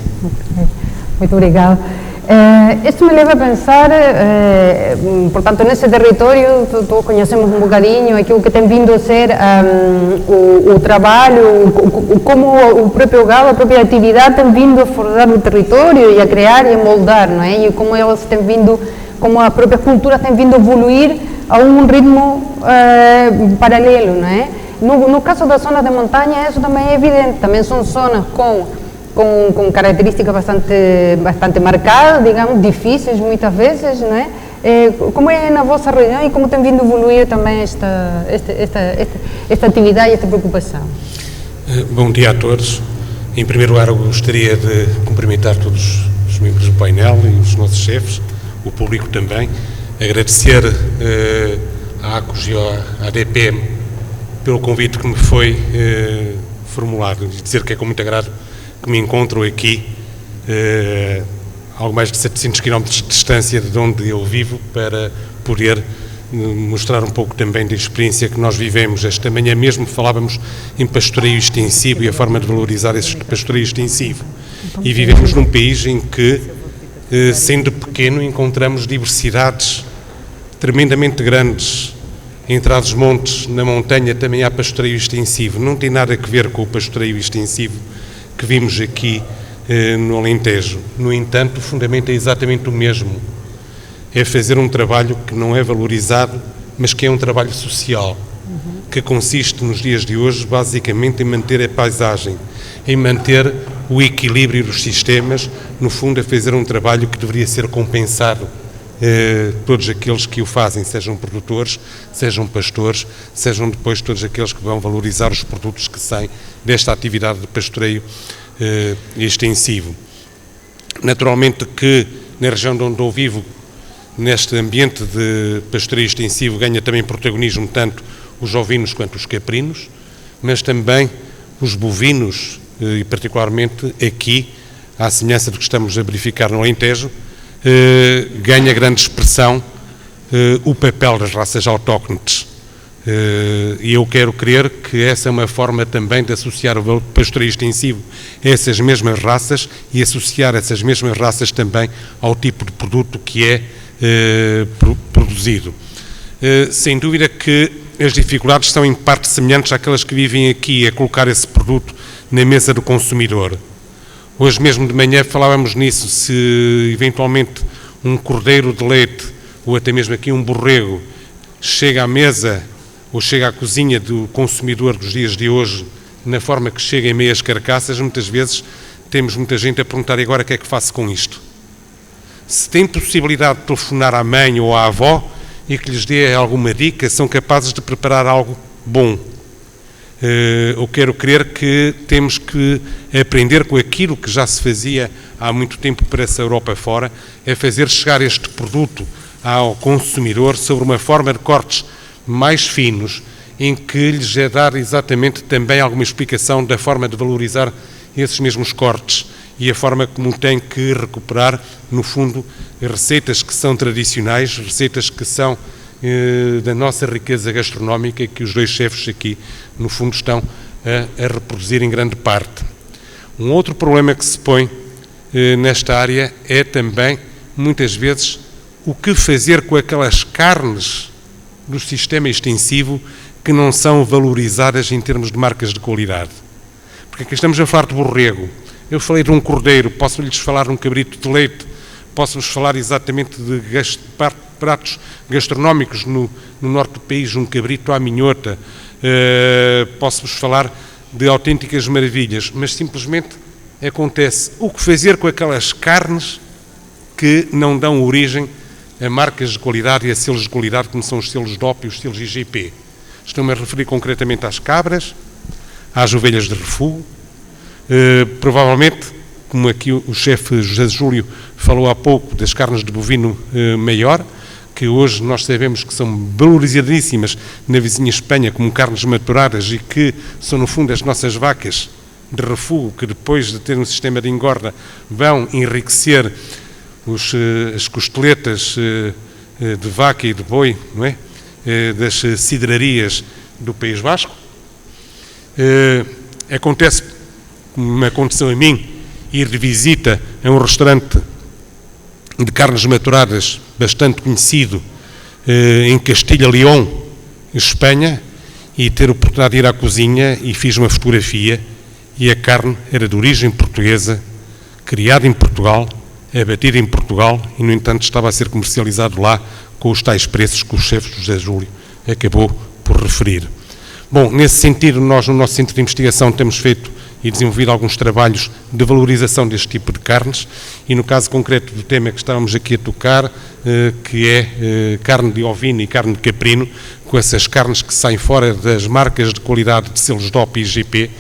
Muito obrigado. Isto me leva a pensar, portanto, nesse território, todos conhecemos um bocadinho aquilo que tem vindo a ser o trabalho, como o próprio gado, a própria atividade tem vindo a forjar o território e a criar e a moldar, não é? E como elas têm vindo, como a própria cultura tem vindo a evoluir a um ritmo paralelo, não é? No caso das zonas de montanha, isso também é evidente, também são zonas com características bastante marcadas, digamos, difíceis muitas vezes, não é? Como é na vossa região e como tem vindo a evoluir também esta atividade e esta preocupação? Bom dia a todos. Em primeiro lugar, eu gostaria de cumprimentar todos os membros do painel e os nossos chefes, o público também, agradecer à ACOS e à DPM pelo convite que me foi formulado e dizer que é com muito agrado que me encontro aqui, algo mais de 700 km de distância de onde eu vivo, para poder mostrar um pouco também da experiência que nós vivemos. Esta manhã mesmo falávamos em pastoreio extensivo e a forma de valorizar esse pastoreio extensivo. E vivemos num país em que, sendo pequeno, encontramos diversidades tremendamente grandes. Entre os montes, na montanha, também há pastoreio extensivo. Não tem nada a ver com o pastoreio extensivo que vimos aqui no Alentejo. No entanto, o fundamento é exatamente o mesmo. É fazer um trabalho que não é valorizado, mas que é um trabalho social, que consiste nos dias de hoje basicamente em manter a paisagem, em manter o equilíbrio dos sistemas, no fundo a fazer um trabalho que deveria ser compensado. Todos aqueles que o fazem, sejam produtores, sejam pastores, sejam depois todos aqueles que vão valorizar os produtos que saem desta atividade de pastoreio extensivo. Naturalmente que na região de onde eu vivo, neste ambiente de pastoreio extensivo, ganha também protagonismo tanto os ovinos quanto os caprinos, mas também os bovinos, e particularmente aqui, à semelhança do que estamos a verificar no Alentejo, ganha grande expressão o papel das raças autóctones. E eu quero crer que essa é uma forma também de associar o pastoreio extensivo a essas mesmas raças e associar essas mesmas raças também ao tipo de produto que é produzido. Sem dúvida que as dificuldades são em parte semelhantes àquelas que vivem aqui, a colocar esse produto na mesa do consumidor. Hoje mesmo de manhã falávamos nisso, se eventualmente um cordeiro de leite, ou até mesmo aqui um borrego, chega à mesa ou chega à cozinha do consumidor dos dias de hoje, na forma que chega em meias carcaças, muitas vezes temos muita gente a perguntar: e agora o que é que faço com isto? Se tem possibilidade de telefonar à mãe ou à avó e que lhes dê alguma dica, são capazes de preparar algo bom. Eu quero crer que temos que aprender com aquilo que já se fazia há muito tempo para essa Europa fora, é fazer chegar este produto ao consumidor sobre uma forma de cortes mais finos, em que lhes é dar exatamente também alguma explicação da forma de valorizar esses mesmos cortes e a forma como tem que recuperar, no fundo, receitas que são tradicionais, receitas que são da nossa riqueza gastronómica, que os dois chefes aqui, no fundo, estão a reproduzir em grande parte. Um outro problema que se põe nesta área é também, muitas vezes, o que fazer com aquelas carnes do sistema extensivo que não são valorizadas em termos de marcas de qualidade. Porque aqui estamos a falar de borrego, eu falei de um cordeiro, posso-lhes falar de um cabrito de leite, posso-vos falar exatamente de pratos gastronómicos no norte do país, um cabrito à minhota, posso-vos falar de autênticas maravilhas, mas simplesmente acontece o que fazer com aquelas carnes que não dão origem a marcas de qualidade e a selos de qualidade, como são os selos DOP e os selos IGP. Estou-me a referir concretamente às cabras, às ovelhas de refúgio, provavelmente, como aqui o chefe José Júlio falou há pouco, das carnes de bovino maior, que hoje nós sabemos que são valorizadíssimas na vizinha Espanha como carnes maturadas e que são, no fundo, as nossas vacas de refúgio que depois de ter um sistema de engorda vão enriquecer as costeletas de vaca e de boi, não é? Das sidrarias do País Basco. Acontece, como me aconteceu a mim, ir de visita a um restaurante de carnes maturadas bastante conhecido em Castilha-León, Espanha, e ter a oportunidade de ir à cozinha e fiz uma fotografia e a carne era de origem portuguesa, criada em Portugal, abatida em Portugal e, no entanto, estava a ser comercializado lá com os tais preços que o chefe José Júlio acabou por referir. Bom, nesse sentido, nós no nosso centro de investigação temos feito e desenvolvido alguns trabalhos de valorização deste tipo de carnes e no caso concreto do tema que estávamos aqui a tocar, que é carne de ovino e carne de caprino, com essas carnes que saem fora das marcas de qualidade de selos DOP e IGP,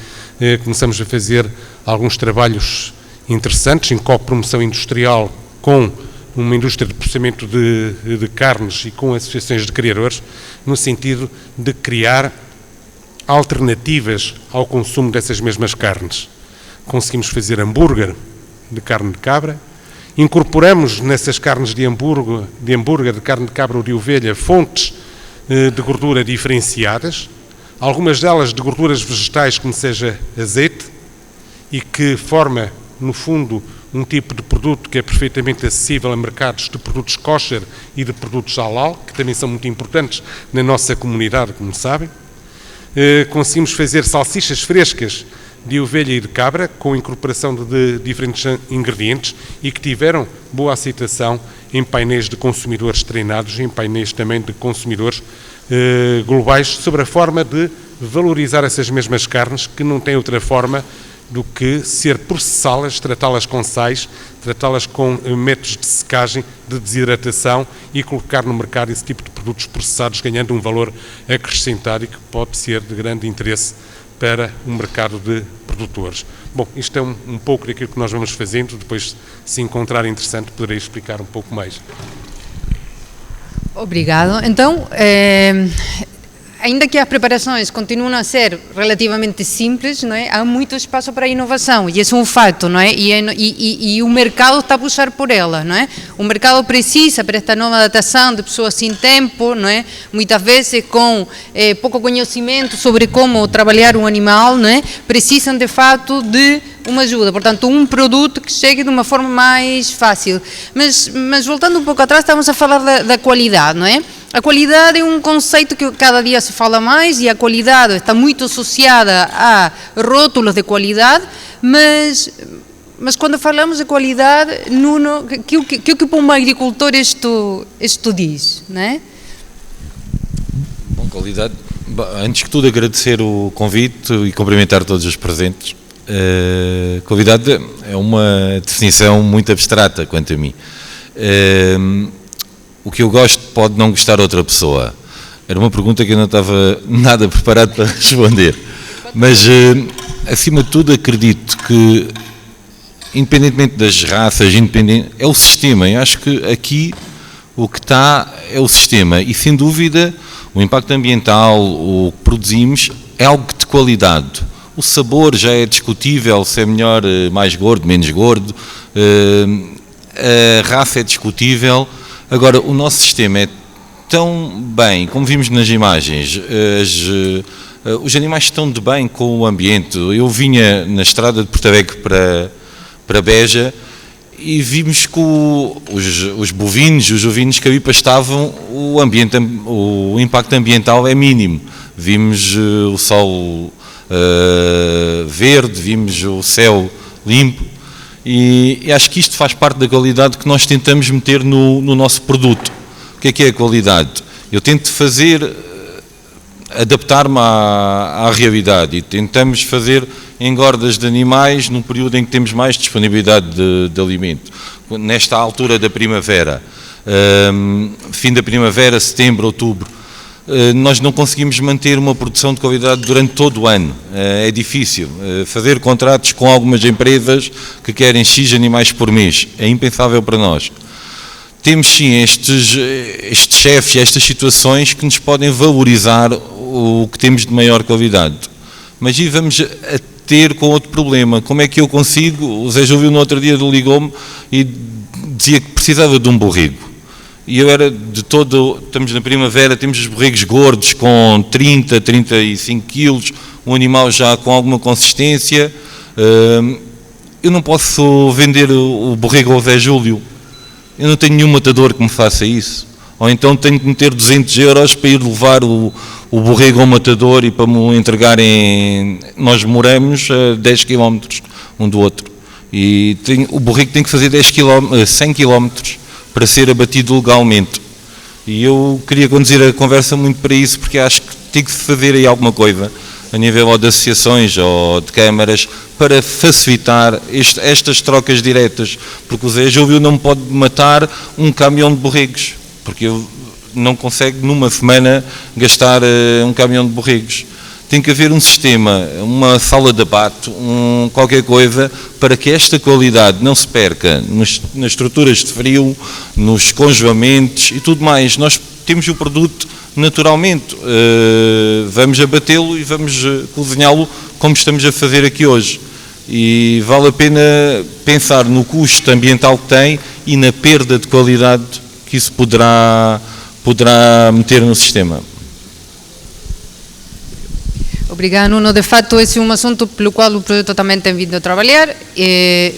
começamos a fazer alguns trabalhos interessantes em copromoção industrial com uma indústria de processamento de carnes e com associações de criadores, no sentido de criar alternativas ao consumo dessas mesmas carnes. Conseguimos fazer hambúrguer de carne de cabra, incorporamos nessas carnes de hambúrguer, de carne de cabra ou de ovelha, fontes de gordura diferenciadas, algumas delas de gorduras vegetais, como seja azeite, e que forma, no fundo, um tipo de produto que é perfeitamente acessível a mercados de produtos kosher e de produtos halal, que também são muito importantes na nossa comunidade, como sabem. Conseguimos fazer salsichas frescas de ovelha e de cabra, com a incorporação de diferentes ingredientes e que tiveram boa aceitação em painéis de consumidores treinados e em painéis também de consumidores globais, sobre a forma de valorizar essas mesmas carnes, que não têm outra forma do que ser processá-las, tratá-las com sais, tratá-las com métodos de secagem, de desidratação e colocar no mercado esse tipo de produtos processados, ganhando um valor acrescentado e que pode ser de grande interesse para o mercado de produtores. Bom, isto é um pouco daquilo que nós vamos fazendo, depois, se encontrar interessante, poderei explicar um pouco mais. Obrigado. Então, ainda que as preparações continuem a ser relativamente simples, não é? Há muito espaço para a inovação, e isso é um fato, não é? E o mercado está a puxar por ela, não é? O mercado precisa, para esta nova adaptação de pessoas sem tempo, não é? Muitas vezes com pouco conhecimento sobre como trabalhar um animal, não é? Precisam de fato de uma ajuda, portanto, um produto que chegue de uma forma mais fácil. Mas voltando um pouco atrás, estávamos a falar da qualidade, não é? A qualidade é um conceito que cada dia se fala mais e a qualidade está muito associada a rótulos de qualidade, mas quando falamos de qualidade, Nuno, que para um agricultor isto diz, não é? Bom, qualidade. Antes que tudo, agradecer o convite e cumprimentar todos os presentes. Qualidade é uma definição muito abstrata, quanto a mim. O que eu gosto pode não gostar outra pessoa. Era uma pergunta que eu não estava nada preparado para responder. Mas, acima de tudo, acredito que, independentemente das raças, é o sistema. Eu acho que aqui o que está é o sistema. E, sem dúvida, o impacto ambiental, o que produzimos, é algo de qualidade. O sabor já é discutível, se é melhor, mais gordo, menos gordo. A raça é discutível. Agora, o nosso sistema é tão bem, como vimos nas imagens, os animais estão de bem com o ambiente. Eu vinha na estrada de Porto Alegre para Beja e vimos que os bovinos, os ovinos que ali pastavam, o impacto ambiental é mínimo. Vimos o sol verde, vimos o céu limpo. E acho que isto faz parte da qualidade que nós tentamos meter no nosso produto. O que é a qualidade? Eu tento adaptar-me à realidade e tentamos fazer engordas de animais num período em que temos mais disponibilidade de alimento. Nesta altura da primavera, fim da primavera, setembro, outubro, nós não conseguimos manter uma produção de qualidade durante todo o ano. É difícil. Fazer contratos com algumas empresas que querem X animais por mês é impensável para nós. Temos sim estes chefes, estas situações que nos podem valorizar o que temos de maior qualidade. Mas aí vamos ter com outro problema. Como é que eu consigo? O Zé Júlio no outro dia ligou-me e dizia que precisava de um borrego. E eu era de todo, estamos na primavera, temos os borregos gordos com 30, 35 quilos, um animal já com alguma consistência. Eu não posso vender o borrego ao Zé Júlio. Eu não tenho nenhum matador que me faça isso. Ou então tenho que meter 200 euros para ir levar o borrego ao matador e para me entregarem. Nós moramos a 10 km um do outro. E o borrego tem que fazer 100 km para ser abatido legalmente. E eu queria conduzir a conversa muito para isso, porque acho que tem que se fazer aí alguma coisa, a nível ou de associações ou de câmaras, para facilitar estas trocas diretas, porque o Zé Júlio não pode matar um caminhão de borregos, porque ele não consegue numa semana gastar um caminhão de borregos. Tem que haver um sistema, uma sala de abate, qualquer coisa, para que esta qualidade não se perca nas estruturas de frio, nos congelamentos e tudo mais. Nós temos o produto naturalmente, vamos abatê-lo e vamos cozinhá-lo como estamos a fazer aqui hoje. E vale a pena pensar no custo ambiental que tem e na perda de qualidade que isso poderá meter no sistema. Obrigada, Nuno. De facto, esse é um assunto pelo qual o projeto também tem vindo a trabalhar,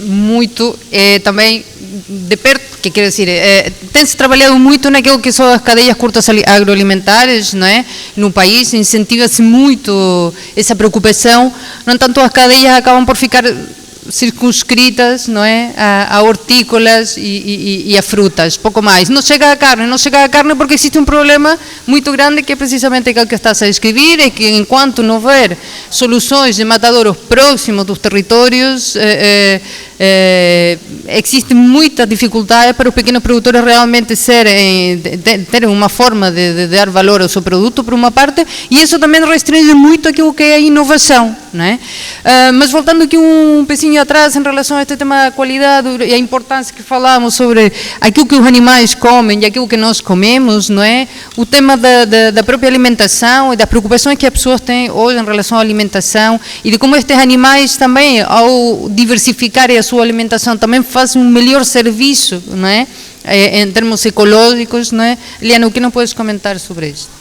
muito, também de perto, que quer dizer, tem-se trabalhado muito naquilo que são as cadeias curtas agroalimentares, não é? No país, incentiva-se muito essa preocupação, no entanto as cadeias acabam por ficar circunscritas, não é, a hortícolas e a frutas, pouco mais. Não chega a carne porque existe um problema muito grande que é precisamente aquele que estás a descrever, é que enquanto não houver soluções de matadouros próximos dos territórios, existe muita dificuldade para os pequenos produtores realmente terem uma forma de dar valor ao seu produto, por uma parte, e isso também restringe muito aquilo que é a inovação, não é? Mas voltando aqui um pezinho atrás em relação a este tema da qualidade e a importância que falamos sobre aquilo que os animais comem e aquilo que nós comemos, não é? O tema da própria alimentação e das preocupações que as pessoas têm hoje em relação à alimentação e de como estes animais também, ao diversificarem a sua alimentação, também fazem um melhor serviço, não é? Em termos ecológicos, não é? Liana, o que não podes comentar sobre isto?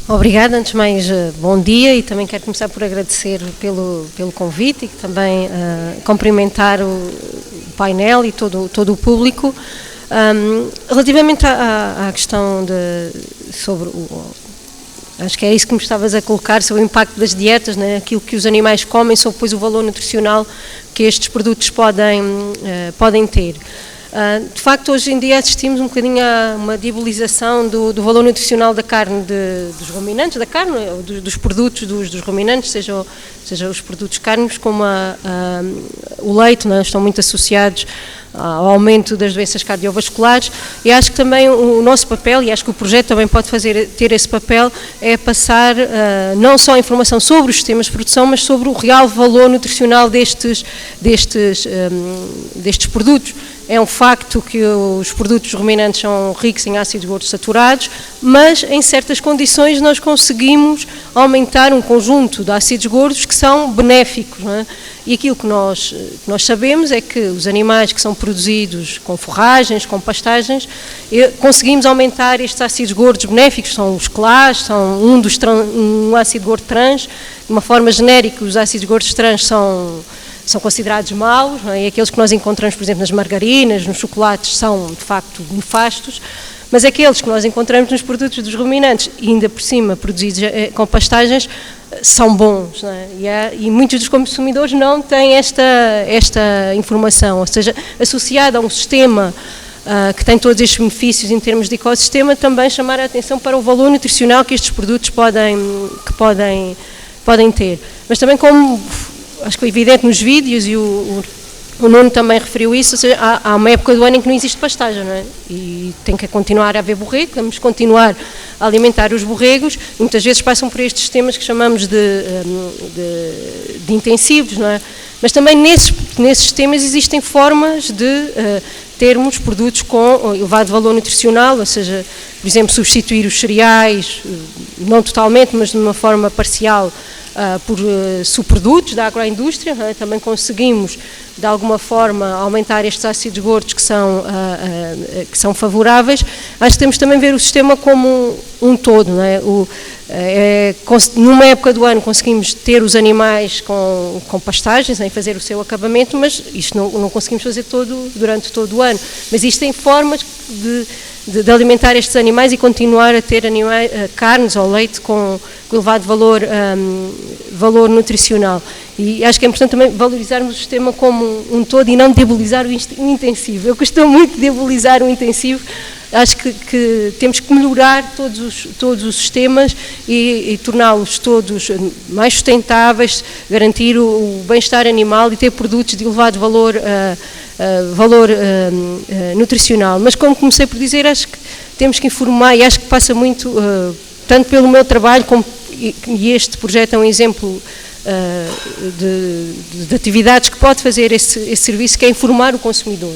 Obrigada, antes de mais, bom dia, e também quero começar por agradecer pelo convite e também cumprimentar o painel e todo o público. Relativamente à questão sobre acho que é isso que me estavas a colocar, sobre o impacto das dietas, né? Aquilo que os animais comem, sobre depois o valor nutricional que estes produtos podem ter. De facto, hoje em dia assistimos um bocadinho a uma diabolização do valor nutricional da carne dos ruminantes, da carne, dos produtos dos ruminantes, seja os produtos cárnicos como o leite, né? Estão muito associados ao aumento das doenças cardiovasculares, e acho que também o nosso papel, e acho que o projeto também pode ter esse papel, é passar não só a informação sobre os sistemas de produção, mas sobre o real valor nutricional destes produtos. É um facto que os produtos ruminantes são ricos em ácidos gordos saturados, mas em certas condições nós conseguimos aumentar um conjunto de ácidos gordos que são benéficos, não é? E aquilo que nós sabemos é que os animais que são produzidos com forragens, com pastagens, conseguimos aumentar estes ácidos gordos benéficos, são os CLAs, são um ácido gordo trans. De uma forma genérica, os ácidos gordos trans são considerados maus, não é? E aqueles que nós encontramos, por exemplo, nas margarinas, nos chocolates, são de facto nefastos, mas aqueles que nós encontramos nos produtos dos ruminantes, e ainda por cima produzidos com pastagens, são bons, não é? E muitos dos consumidores não têm esta informação, ou seja, associada a um sistema que tem todos estes benefícios em termos de ecossistema, também chamar a atenção para o valor nutricional que estes produtos podem ter. Mas também, como acho que é evidente nos vídeos, e o Nuno também referiu isso, ou seja, há uma época do ano em que não existe pastagem, não é? E tem que continuar a haver borrego, temos que continuar a alimentar os borregos, muitas vezes passam por estes sistemas que chamamos de intensivos, não é? Mas também nesses sistemas existem formas de termos produtos com elevado valor nutricional, ou seja, por exemplo, substituir os cereais, não totalmente, mas de uma forma parcial, por subprodutos da agroindústria, também conseguimos de alguma forma aumentar estes ácidos gordos que são favoráveis. Acho que temos também a ver o sistema como um todo, não é? Numa época do ano conseguimos ter os animais com pastagens, em fazer o seu acabamento, mas isto não conseguimos fazer durante todo o ano. Mas isto tem formas de alimentar estes animais e continuar a ter carnes ou leite com elevado valor nutricional. E acho que é importante também valorizarmos o sistema como um todo e não debilizar o intensivo. Eu costumo muito debilizar o intensivo. Acho que temos que melhorar todos os sistemas e torná-los todos mais sustentáveis, garantir o bem-estar animal e ter produtos de elevado valor nutricional. Mas como comecei por dizer, acho que temos que informar e acho que passa muito, tanto pelo meu trabalho, e este projeto é um exemplo de atividades que pode fazer esse serviço, que é informar o consumidor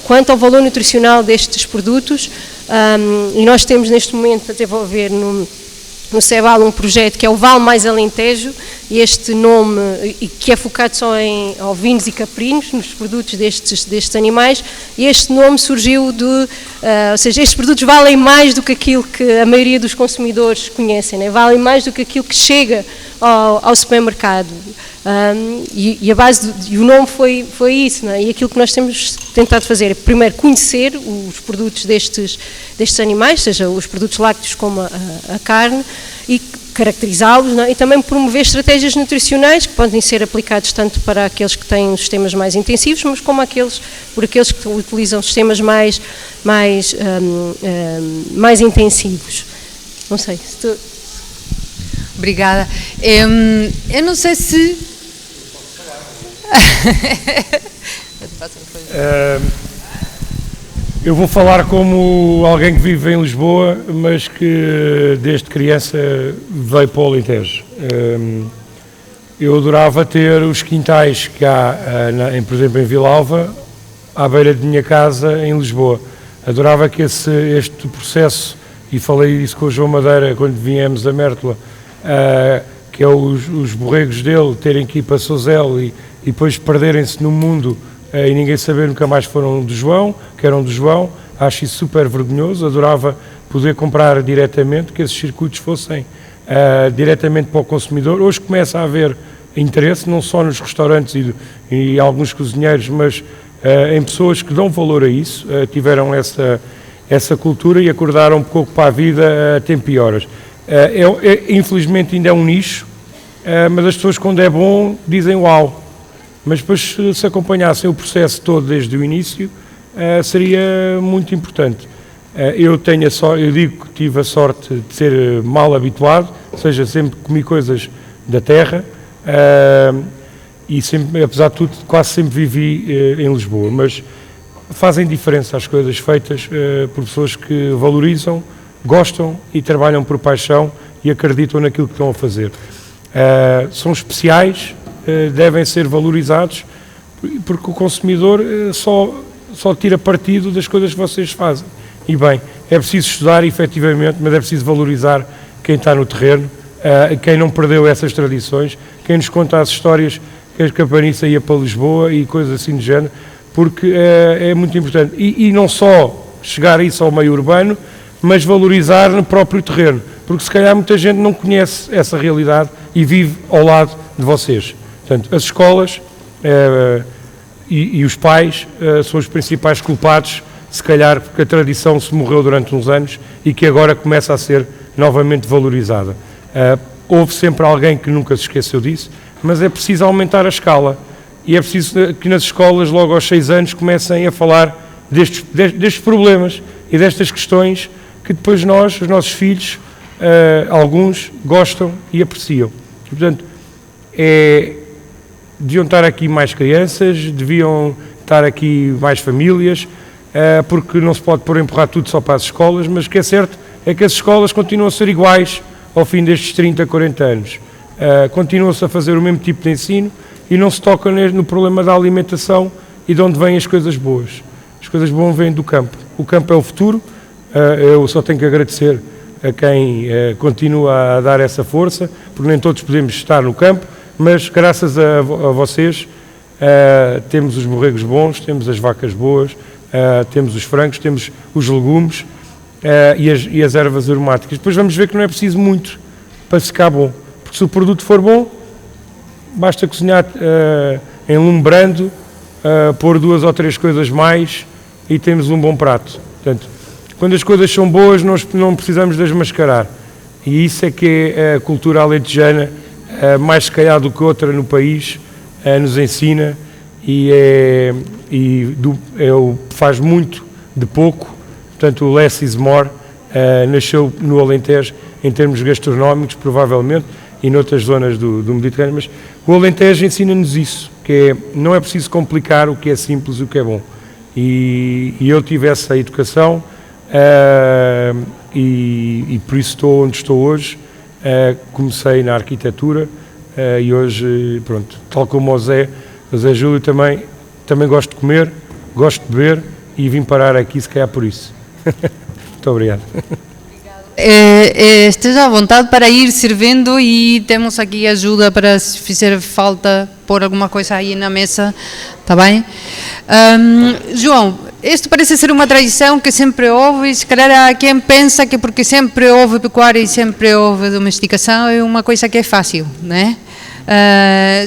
quanto ao valor nutricional destes produtos. E nós temos neste momento a desenvolver no CEVAL um projeto que é o Val Mais Alentejo, e este nome, que é focado só em ovinos e caprinos, nos produtos destes animais, e este nome surgiu ou seja, estes produtos valem mais do que aquilo que a maioria dos consumidores conhecem, né? Valem mais do que aquilo que chega ao supermercado. E a base e o nome foi isso, né? E aquilo que nós temos tentado fazer é primeiro conhecer os produtos destes animais, seja os produtos lácteos como a carne, e caracterizá-los, né? E também promover estratégias nutricionais que podem ser aplicadas tanto para aqueles que têm sistemas mais intensivos, mas como por aqueles que utilizam sistemas mais intensivos. Não sei se tu... Obrigada. Eu não sei se... Eu vou falar como alguém que vive em Lisboa, mas que desde criança veio para o Alentejo. Eu adorava ter os quintais que há, por exemplo, em Vilalva, à beira de minha casa, em Lisboa. Adorava que este processo, e falei isso com o João Madeira quando viemos a Mértola, que é os borregos dele terem que ir para Sozel e depois perderem-se no mundo e ninguém saber nunca mais que eram do João. Acho isso super vergonhoso. Adorava poder comprar diretamente, que esses circuitos fossem diretamente para o consumidor. Hoje começa a haver interesse, não só nos restaurantes e alguns cozinheiros, mas em pessoas que dão valor a isso, tiveram essa cultura e acordaram um pouco para a vida a tempo e horas. Infelizmente ainda é um nicho, mas as pessoas, quando é bom, dizem uau. Mas depois, se acompanhassem o processo todo desde o início, seria muito importante. Eu digo que tive a sorte de ser mal habituado, ou seja, sempre comi coisas da terra, e sempre, apesar de tudo, quase sempre vivi em Lisboa. Mas fazem diferença as coisas feitas por pessoas que valorizam, gostam e trabalham por paixão e acreditam naquilo que estão a fazer. São especiais, devem ser valorizados, porque o consumidor só tira partido das coisas que vocês fazem. E bem, é preciso estudar efetivamente, mas é preciso valorizar quem está no terreno, quem não perdeu essas tradições, quem nos conta as histórias que a Capariça ia para Lisboa e coisas assim do género, porque é muito importante. E não só chegar a isso ao meio urbano, mas valorizar no próprio terreno, porque se calhar muita gente não conhece essa realidade e vive ao lado de vocês. Portanto, as escolas e os pais são os principais culpados, se calhar porque a tradição se morreu durante uns anos e que agora começa a ser novamente valorizada. Houve sempre alguém que nunca se esqueceu disso, mas é preciso aumentar a escala e é preciso que nas escolas, logo aos 6 anos, comecem a falar destes problemas e destas questões que depois os nossos filhos, alguns, gostam e apreciam. E, portanto, deviam estar aqui mais crianças, deviam estar aqui mais famílias, porque não se pode empurrar tudo só para as escolas, mas o que é certo é que as escolas continuam a ser iguais ao fim destes 30, 40 anos. Continuam-se a fazer o mesmo tipo de ensino e não se toca no problema da alimentação e de onde vêm as coisas boas. As coisas boas vêm do campo. O campo é o futuro. Eu só tenho que agradecer a quem continua a dar essa força, porque nem todos podemos estar no campo, mas graças a vocês temos os borregos bons, temos as vacas boas, temos os frangos, temos os legumes e as ervas aromáticas. Depois vamos ver que não é preciso muito para ficar bom, porque se o produto for bom, basta cozinhar em lume brando, pôr 2 ou 3 coisas mais e temos um bom prato. Portanto, quando as coisas são boas, nós não precisamos de as mascarar. E isso é que é a cultura alentejana, mais se calhar do que outra no país, nos ensina faz muito de pouco. Portanto, o less is more nasceu no Alentejo em termos gastronómicos, provavelmente, e noutras zonas do Mediterrâneo, mas o Alentejo ensina-nos isso, que não é preciso complicar o que é simples e o que é bom. E eu tive essa educação e por isso estou onde estou hoje. Comecei na arquitetura e hoje, pronto, tal como o Zé Júlio, também gosto de comer, gosto de beber e vim parar aqui se calhar por isso. Muito obrigado. Esteja à vontade para ir servindo e temos aqui ajuda para se fizer falta pôr alguma coisa aí na mesa, está bem? João, isto parece ser uma tradição que sempre houve, e se calhar há quem pensa que porque sempre houve pecuária e sempre houve domesticação é uma coisa que é fácil, né?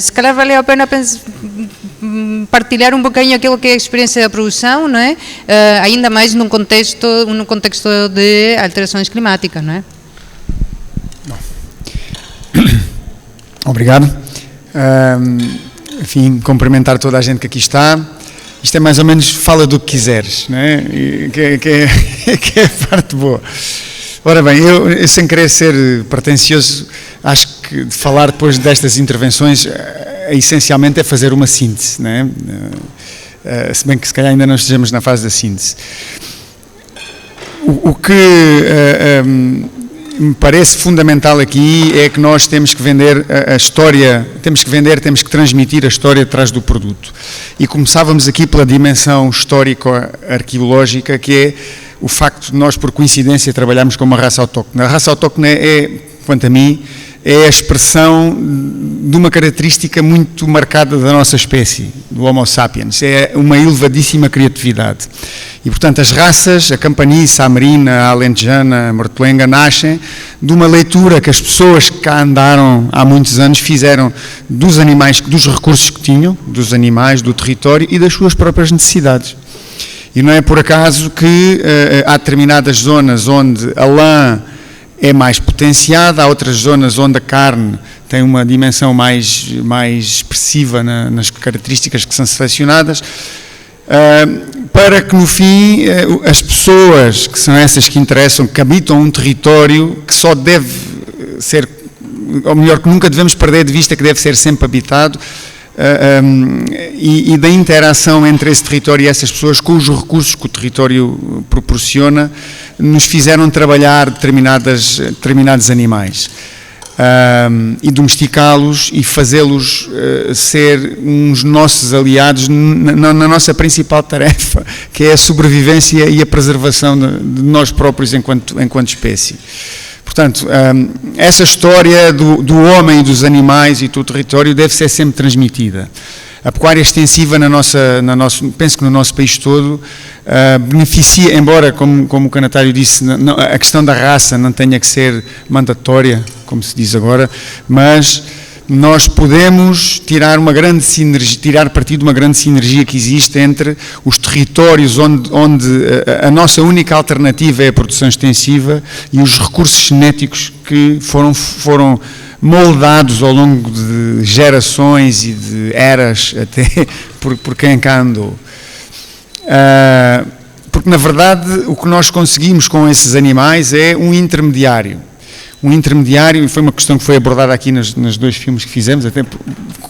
Se calhar vale a pena partilhar um bocadinho aquilo que é a experiência da produção, não é? Ainda mais num contexto de alterações climáticas, não é? Obrigado. Enfim, cumprimentar toda a gente que aqui está. Isto é mais ou menos fala do que quiseres, não é? Que é a parte boa. Ora bem, eu sem querer ser pretencioso, acho que de falar depois destas intervenções, essencialmente é fazer uma síntese, não é? Se bem que se calhar ainda não estejamos na fase da síntese. O que me parece fundamental aqui é que nós temos que vender a história, temos que transmitir a história atrás do produto. E começávamos aqui pela dimensão histórico-arqueológica, que é o facto de nós, por coincidência, trabalharmos com uma raça autóctone. A raça autóctone quanto a mim, é a expressão de uma característica muito marcada da nossa espécie, do Homo sapiens. É uma elevadíssima criatividade. E, portanto, as raças, a campaniça, a merina, a alentejana, a mortelenga, nascem de uma leitura que as pessoas que cá andaram há muitos anos fizeram dos animais, dos recursos que tinham, dos animais, do território e das suas próprias necessidades. E não é por acaso que há determinadas zonas onde a lã é mais potenciada, há outras zonas onde a carne tem uma dimensão mais expressiva nas características que são selecionadas, para que no fim as pessoas, que são essas que interessam, que habitam um território que só deve ser, ou melhor, que nunca devemos perder de vista que deve ser sempre habitado, e da interação entre esse território e essas pessoas com os recursos que o território proporciona, nos fizeram trabalhar determinados animais e domesticá-los e fazê-los ser uns nossos aliados na nossa principal tarefa, que é a sobrevivência e a preservação de nós próprios enquanto espécie. Portanto, essa história do homem e dos animais e do território deve ser sempre transmitida. A pecuária extensiva, penso que no nosso país todo, beneficia, embora, como o Canatário disse, a questão da raça não tenha que ser mandatória, como se diz agora, mas nós podemos tirar partido de uma grande sinergia que existe entre os territórios onde a nossa única alternativa é a produção extensiva e os recursos genéticos que foram moldados ao longo de gerações e de eras até por quem cá andou. Porque, na verdade, o que nós conseguimos com esses animais é um intermediário, e foi uma questão que foi abordada aqui nos 2 filmes que fizemos, até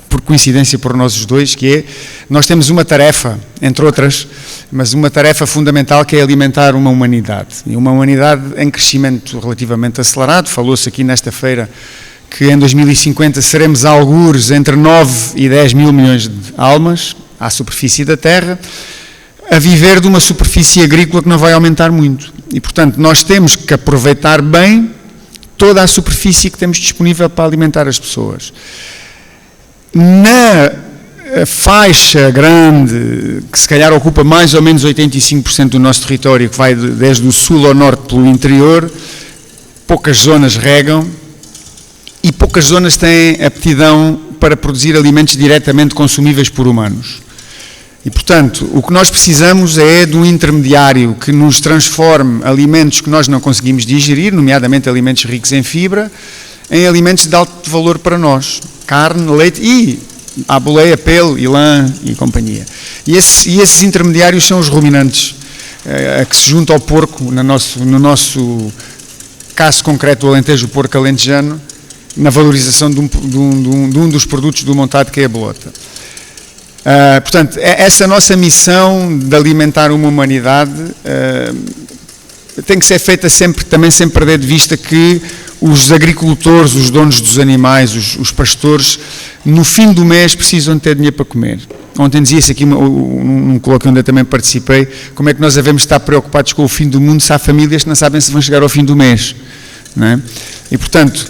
por coincidência por nós os dois, que é, nós temos uma tarefa, entre outras, mas uma tarefa fundamental, que é alimentar uma humanidade, e uma humanidade em crescimento relativamente acelerado. Falou-se aqui nesta feira que em 2050 seremos algures entre 9 e 10 mil milhões de almas à superfície da Terra. a viver de uma superfície agrícola que não vai aumentar muito. E, portanto, nós temos que aproveitar bem toda a superfície que temos disponível para alimentar as pessoas. Na faixa grande, que se calhar ocupa mais ou menos 85% do nosso território, que vai desde o sul ao norte pelo interior, poucas zonas regam e poucas zonas têm aptidão para produzir alimentos diretamente consumíveis por humanos. E, portanto, o que nós precisamos é de um intermediário que nos transforme alimentos que nós não conseguimos digerir, nomeadamente alimentos ricos em fibra, em alimentos de alto valor para nós. Carne, leite e a boleia, pele, lã e companhia. E esses intermediários são os ruminantes, a que se junta ao porco, no nosso caso concreto do Alentejo, o porco alentejano, na valorização de um dos produtos do montado, que é a bolota. Portanto, essa nossa missão de alimentar uma humanidade tem que ser feita sempre, também sem perder de vista que os agricultores, os donos dos animais, os pastores, no fim do mês precisam de ter dinheiro para comer. Ontem dizia-se aqui, num colóquio onde eu também participei, como é que nós devemos estar preocupados com o fim do mundo se há famílias que não sabem se vão chegar ao fim do mês. Não é? E, portanto,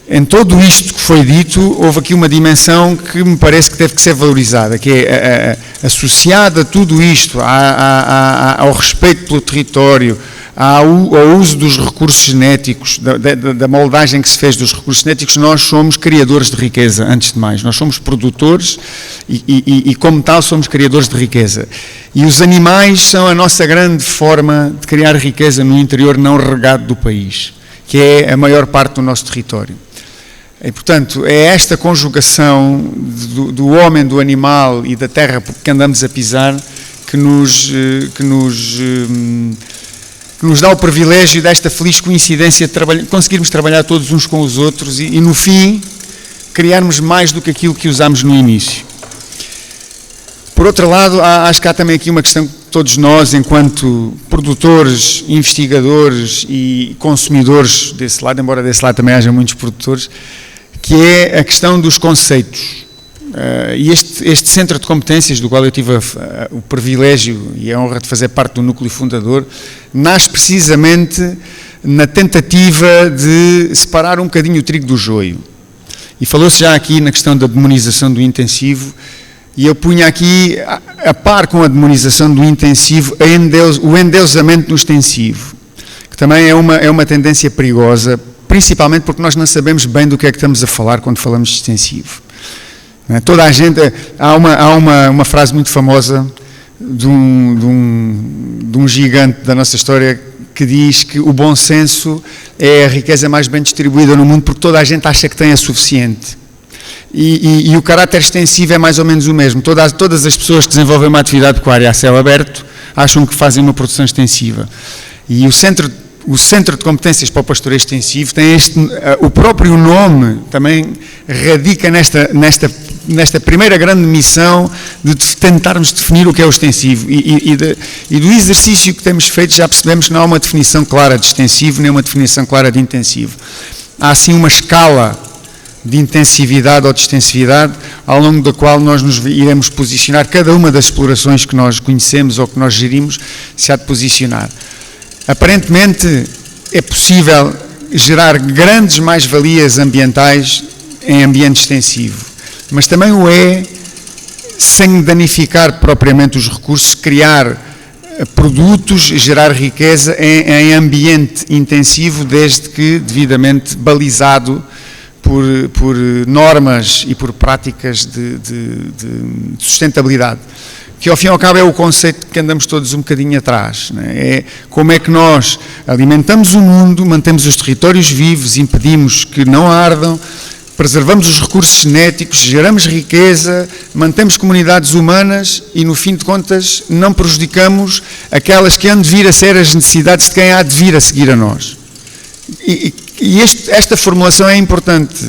em todo isto que foi dito, houve aqui uma dimensão que me parece que deve ser valorizada, que é associada a tudo isto, ao respeito pelo território, ao uso dos recursos genéticos, da moldagem que se fez dos recursos genéticos. Nós somos criadores de riqueza, antes de mais. Nós somos produtores e como tal, somos criadores de riqueza. E os animais são a nossa grande forma de criar riqueza no interior não regado do país, que é a maior parte do nosso território. E, portanto, é esta conjugação do homem, do animal e da terra que andamos a pisar que nos dá o privilégio desta feliz coincidência de conseguirmos trabalhar todos uns com os outros e, no fim, criarmos mais do que aquilo que usámos no início. Por outro lado, acho que há também aqui uma questão que todos nós, enquanto produtores, investigadores e consumidores desse lado, embora desse lado também haja muitos produtores, que é a questão dos conceitos. E este centro de competências, do qual eu tive o privilégio e a honra de fazer parte do núcleo fundador, nasce precisamente na tentativa de separar um bocadinho o trigo do joio. E falou-se já aqui na questão da demonização do intensivo, e eu punha aqui, a par com a demonização do intensivo, o endeusamento do extensivo, que também é uma tendência perigosa, principalmente porque nós não sabemos bem do que é que estamos a falar quando falamos de extensivo. Toda a gente, há uma frase muito famosa de um gigante da nossa história que diz que o bom senso é a riqueza mais bem distribuída no mundo porque toda a gente acha que tem a suficiente. E o caráter extensivo é mais ou menos o mesmo. Todas as pessoas que desenvolvem uma atividade pecuária a céu aberto acham que fazem uma produção extensiva. E o Centro de Competências para o Pastoreio Extensivo tem o próprio nome, também radica nesta primeira grande missão de tentarmos definir o que é o extensivo. E do exercício que temos feito já percebemos que não há uma definição clara de extensivo, nem uma definição clara de intensivo. Há sim uma escala de intensividade ou de extensividade, ao longo da qual nós nos iremos posicionar, cada uma das explorações que nós conhecemos ou que nós gerimos se há de posicionar. Aparentemente é possível gerar grandes mais-valias ambientais em ambiente extensivo, mas também o é sem danificar propriamente os recursos, criar produtos, gerar riqueza em ambiente intensivo, desde que devidamente balizado por normas e por práticas de sustentabilidade, que ao fim e ao cabo é o conceito que andamos todos um bocadinho atrás. Não é? É como é que nós alimentamos o mundo, mantemos os territórios vivos, impedimos que não ardam, preservamos os recursos genéticos, geramos riqueza, mantemos comunidades humanas e, no fim de contas, não prejudicamos aquelas que hão de vir a ser as necessidades de quem há de vir a seguir a nós. E esta formulação é importante,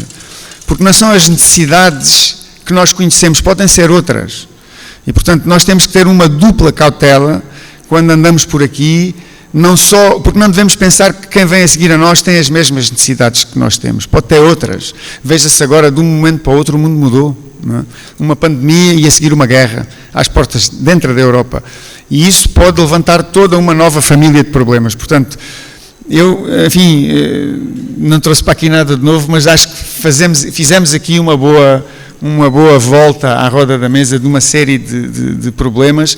porque não são as necessidades que nós conhecemos, podem ser outras. E, portanto, nós temos que ter uma dupla cautela quando andamos por aqui, não só, porque não devemos pensar que quem vem a seguir a nós tem as mesmas necessidades que nós temos, pode ter outras. Veja-se agora, de um momento para o outro, o mundo mudou. não é? Uma pandemia e a seguir uma guerra às portas dentro da Europa. E isso pode levantar toda uma nova família de problemas. Portanto, eu, enfim, não trouxe para aqui nada de novo, mas acho que fizemos aqui uma boa volta à roda da mesa de uma série de problemas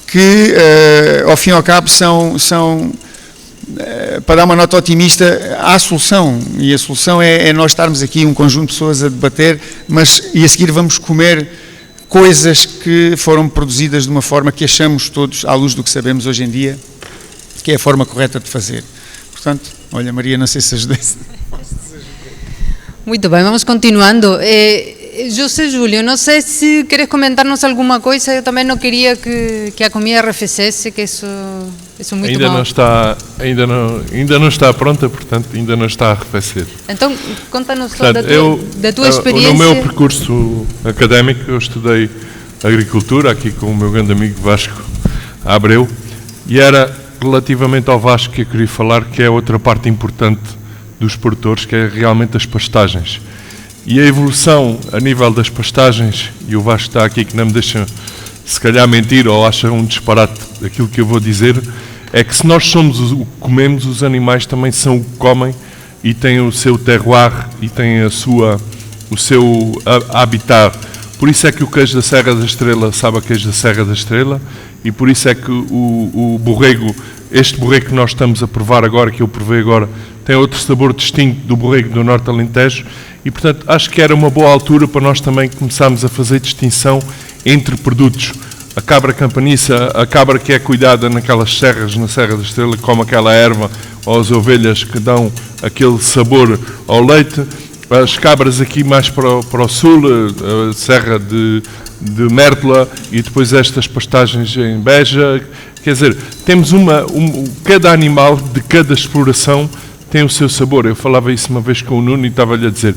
que, ao fim e ao cabo, são para dar uma nota otimista, há a solução, e a solução é nós estarmos aqui um conjunto de pessoas a debater, e a seguir vamos comer coisas que foram produzidas de uma forma que achamos todos, à luz do que sabemos hoje em dia, que é a forma correta de fazer. Portanto, olha, Maria, não sei se ajudaste. Muito bem, vamos continuando. José Júlio, não sei se queres comentar-nos alguma coisa, eu também não queria que a comida arrefecesse, que isso é muito ainda mal. Ainda não está pronta, portanto, ainda não está a arrefecer. Então, conta-nos só da tua experiência. No meu percurso académico, eu estudei agricultura, aqui com o meu grande amigo Vasco Abreu, e era relativamente ao Vasco que eu queria falar, que é outra parte importante dos produtores, que é realmente as pastagens. E a evolução a nível das pastagens, e o Vasco está aqui que não me deixa se calhar mentir ou acha um disparate aquilo que eu vou dizer, é que se nós somos o que comemos, os animais também são o que comem e têm o seu terroir e têm o seu habitat. Por isso é que o queijo da Serra da Estrela sabe a queijo da Serra da Estrela, e por isso é que o borrego, este borrego que nós estamos a provar agora, que eu provei agora, tem outro sabor distinto do borrego do Norte Alentejo, e portanto acho que era uma boa altura para nós também começarmos a fazer distinção entre produtos. A cabra campaniça, a cabra que é cuidada naquelas serras, na Serra da Estrela, que come aquela erva, ou as ovelhas que dão aquele sabor ao leite, as cabras aqui mais para o sul, a Serra de Mértola, e depois estas pastagens em Beja. Quer dizer, temos cada animal de cada exploração tem o seu sabor. Eu falava isso uma vez com o Nuno e estava-lhe a dizer,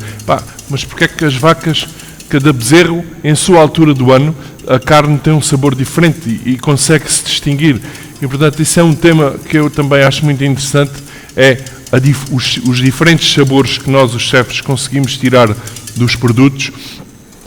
mas porquê é que as vacas, cada bezerro, em sua altura do ano, a carne tem um sabor diferente e consegue-se distinguir? E, portanto, isso é um tema que eu também acho muito interessante, os diferentes sabores que nós, os chefes, conseguimos tirar dos produtos,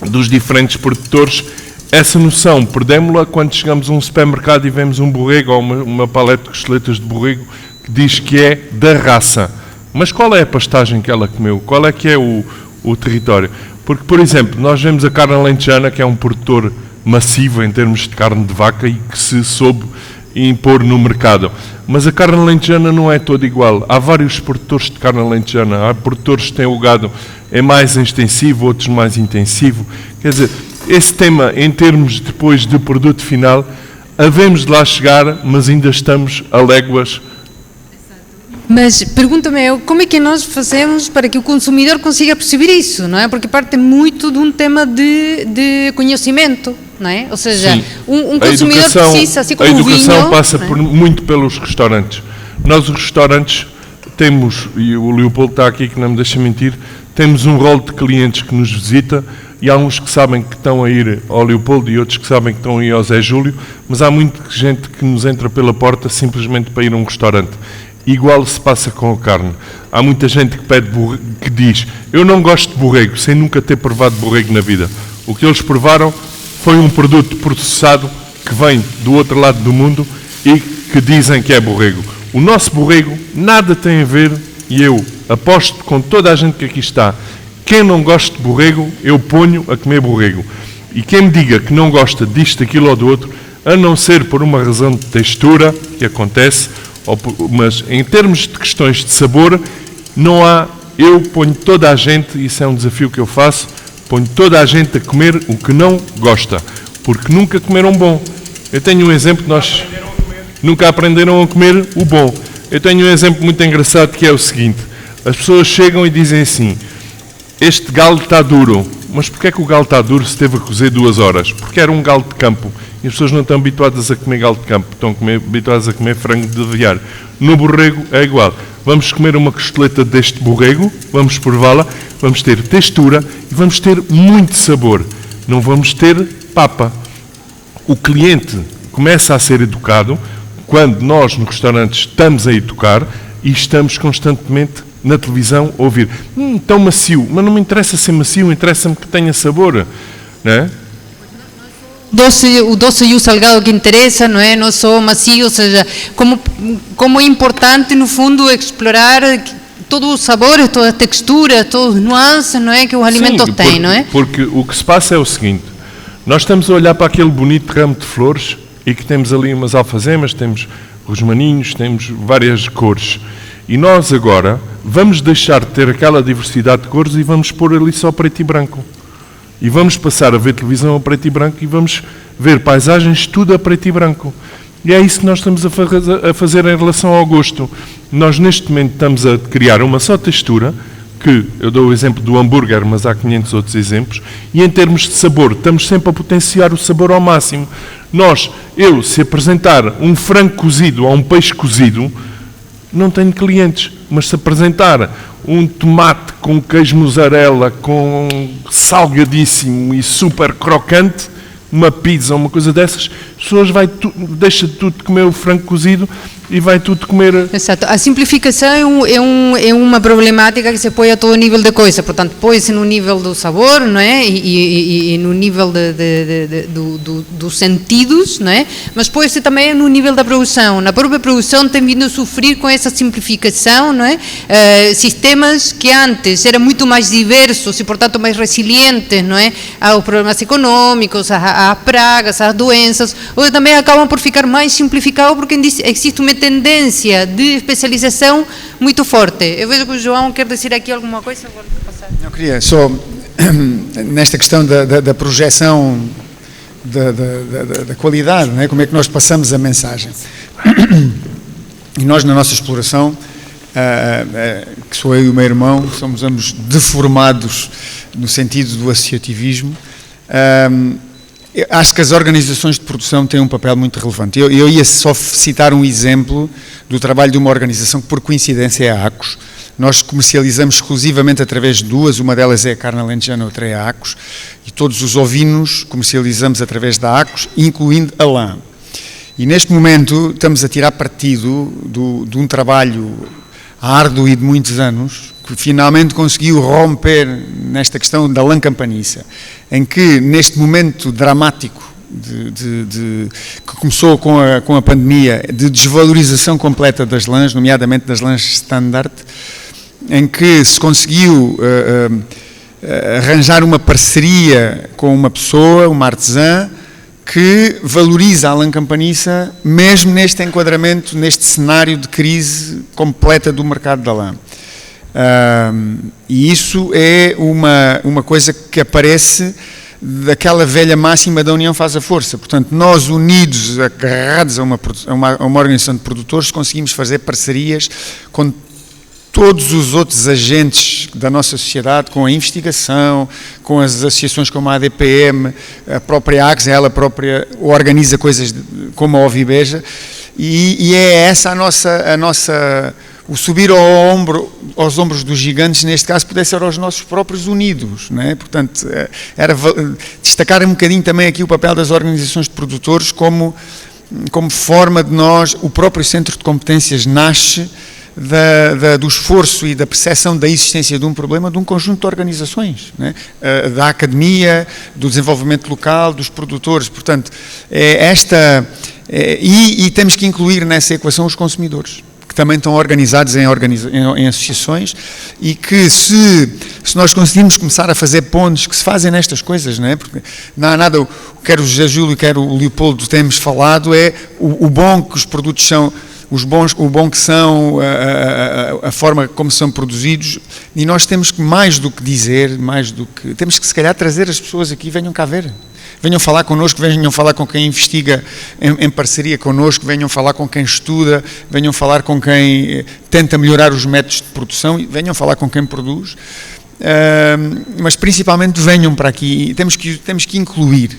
dos diferentes produtores. Essa noção perdemos-la quando chegamos a um supermercado e vemos um borrego ou uma palete de costeletas de borrego que diz que é da raça. Mas qual é a pastagem que ela comeu? Qual é que é o território? Porque, por exemplo, nós vemos a carne alentejana, que é um produtor massivo em termos de carne de vaca e que se soube impor no mercado. Mas a carne alentejana não é toda igual. Há vários produtores de carne alentejana. Há produtores que têm o gado mais extensivo, outros mais intensivo. Quer dizer, esse tema, em termos depois de produto final, havemos de lá chegar, mas ainda estamos a léguas. Mas pergunta-me eu, como é que nós fazemos para que o consumidor consiga perceber isso, não é? Porque parte muito de um tema de conhecimento, não é? Ou seja, um consumidor precisa, assim como o vinho... A educação passa muito pelos restaurantes. Nós, os restaurantes, temos, e o Leopoldo está aqui que não me deixa mentir, temos um rol de clientes que nos visita, e há uns que sabem que estão a ir ao Leopoldo e outros que sabem que estão a ir ao Zé Júlio, mas há muita gente que nos entra pela porta simplesmente para ir a um restaurante. Igual se passa com a carne. Há muita gente que diz, eu não gosto de borrego, sem nunca ter provado borrego na vida. O que eles provaram foi um produto processado que vem do outro lado do mundo e que dizem que é borrego. O nosso borrego nada tem a ver, e eu aposto com toda a gente que aqui está, quem não gosta de borrego, eu ponho a comer borrego. E quem me diga que não gosta disto, daquilo ou do outro, a não ser por uma razão de textura, que acontece, mas em termos de questões de sabor, não há, eu ponho toda a gente, isso é um desafio que eu faço, ponho toda a gente a comer o que não gosta, porque nunca comeram bom. Eu tenho um exemplo, nós nunca aprenderam a comer o bom. Eu tenho um exemplo muito engraçado que é o seguinte, as pessoas chegam e dizem assim, este galo está duro, mas porquê é que o galo está duro se esteve a cozer 2 horas? Porque era um galo de campo. E as pessoas não estão habituadas a comer galo de campo, estão habituadas a comer frango de aviário. No borrego é igual. Vamos comer uma costeleta deste borrego, vamos prová-la, vamos ter textura e vamos ter muito sabor. Não vamos ter papa. O cliente começa a ser educado quando nós no restaurante estamos a educar e estamos constantemente na televisão a ouvir tão macio, mas não me interessa ser macio, interessa-me que tenha sabor. né? O doce e o salgado que interessa, não é? Não só macio, ou seja, como é importante, no fundo, explorar todos os sabores, todas as texturas, todas as nuances, não é? Que os alimentos têm, não é? Porque o que se passa é o seguinte, nós estamos a olhar para aquele bonito ramo de flores e que temos ali umas alfazemas, temos rosmaninhos, temos várias cores. E nós agora vamos deixar de ter aquela diversidade de cores e vamos pôr ali só preto e branco. E vamos passar a ver televisão a preto e branco e vamos ver paisagens tudo a preto e branco. E é isso que nós estamos a fazer em relação ao gosto. Nós neste momento estamos a criar uma só textura, que eu dou o exemplo do hambúrguer, mas há 500 outros exemplos, e em termos de sabor, estamos sempre a potenciar o sabor ao máximo. Se apresentar um frango cozido ou um peixe cozido, não tenho clientes, mas se apresentar um tomate com queijo mussarela, com salgadíssimo e super crocante, uma pizza, uma coisa dessas, as pessoas deixa tudo de comer o frango cozido e vai tudo comer... Exato. A simplificação é uma problemática que se põe a todo nível de coisa, portanto, põe-se no nível do sabor, não é? E no nível dos sentidos, não é? Mas põe-se também no nível da produção. Na própria produção tem vindo a sofrer com essa simplificação, não é? Sistemas que antes eram muito mais diversos e, portanto, mais resilientes, não é? Aos problemas econômicos, às pragas, às doenças, hoje também acabam por ficar mais simplificados porque existe uma tendência de especialização muito forte. Eu vejo que o João quer dizer aqui alguma coisa. Vou passar. Eu queria só, nesta questão da projeção da qualidade, não é? Como é que nós passamos a mensagem. E nós, na nossa exploração, que sou eu e o meu irmão, somos ambos deformados no sentido do associativismo. Acho que as organizações de produção têm um papel muito relevante. Eu ia só citar um exemplo do trabalho de uma organização que, por coincidência, é a ACOS. Nós comercializamos exclusivamente através de duas, uma delas é a carne alentejana, outra é a ACOS, e todos os ovinos comercializamos através da ACOS, incluindo a lã. E neste momento estamos a tirar partido de um trabalho árduo e de muitos anos, que finalmente conseguiu romper nesta questão da lã campaniça, em que neste momento dramático que começou com a pandemia, de desvalorização completa das lãs, nomeadamente das lãs standard, em que se conseguiu arranjar uma parceria com uma pessoa, uma artesã, que valoriza a lã campaniça, mesmo neste enquadramento, neste cenário de crise completa do mercado da lã. E isso é uma coisa que aparece daquela velha máxima da união faz a força. Portanto, nós unidos, agarrados a uma organização de produtores, conseguimos fazer parcerias com todos os outros agentes da nossa sociedade, com a investigação, com as associações como a ADPM, a própria ACS, ela própria organiza coisas como a Ovibeja, e é essa a nossa o subir aos ombros dos gigantes, neste caso, pudesse ser aos nossos próprios unidos, não é? Portanto, era destacar um bocadinho também aqui o papel das organizações de produtores como forma de nós, o próprio centro de competências nasce do esforço e da percepção da existência de um problema de um conjunto de organizações, não é? Da academia, do desenvolvimento local, dos produtores. Portanto, e temos que incluir nessa equação os consumidores, que também estão organizados em associações, e que se nós conseguirmos começar a fazer pontes que se fazem nestas coisas, não é? Porque não há nada, quer o José Júlio, quer o Leopoldo temos falado, é o bom que os produtos são, o bom que são, a forma como são produzidos, e nós temos que, mais do que dizer, temos que se calhar trazer as pessoas aqui, venham cá ver. Venham falar connosco, venham falar com quem investiga em parceria connosco, venham falar com quem estuda, venham falar com quem tenta melhorar os métodos de produção, venham falar com quem produz, mas principalmente venham para aqui. Temos que incluir,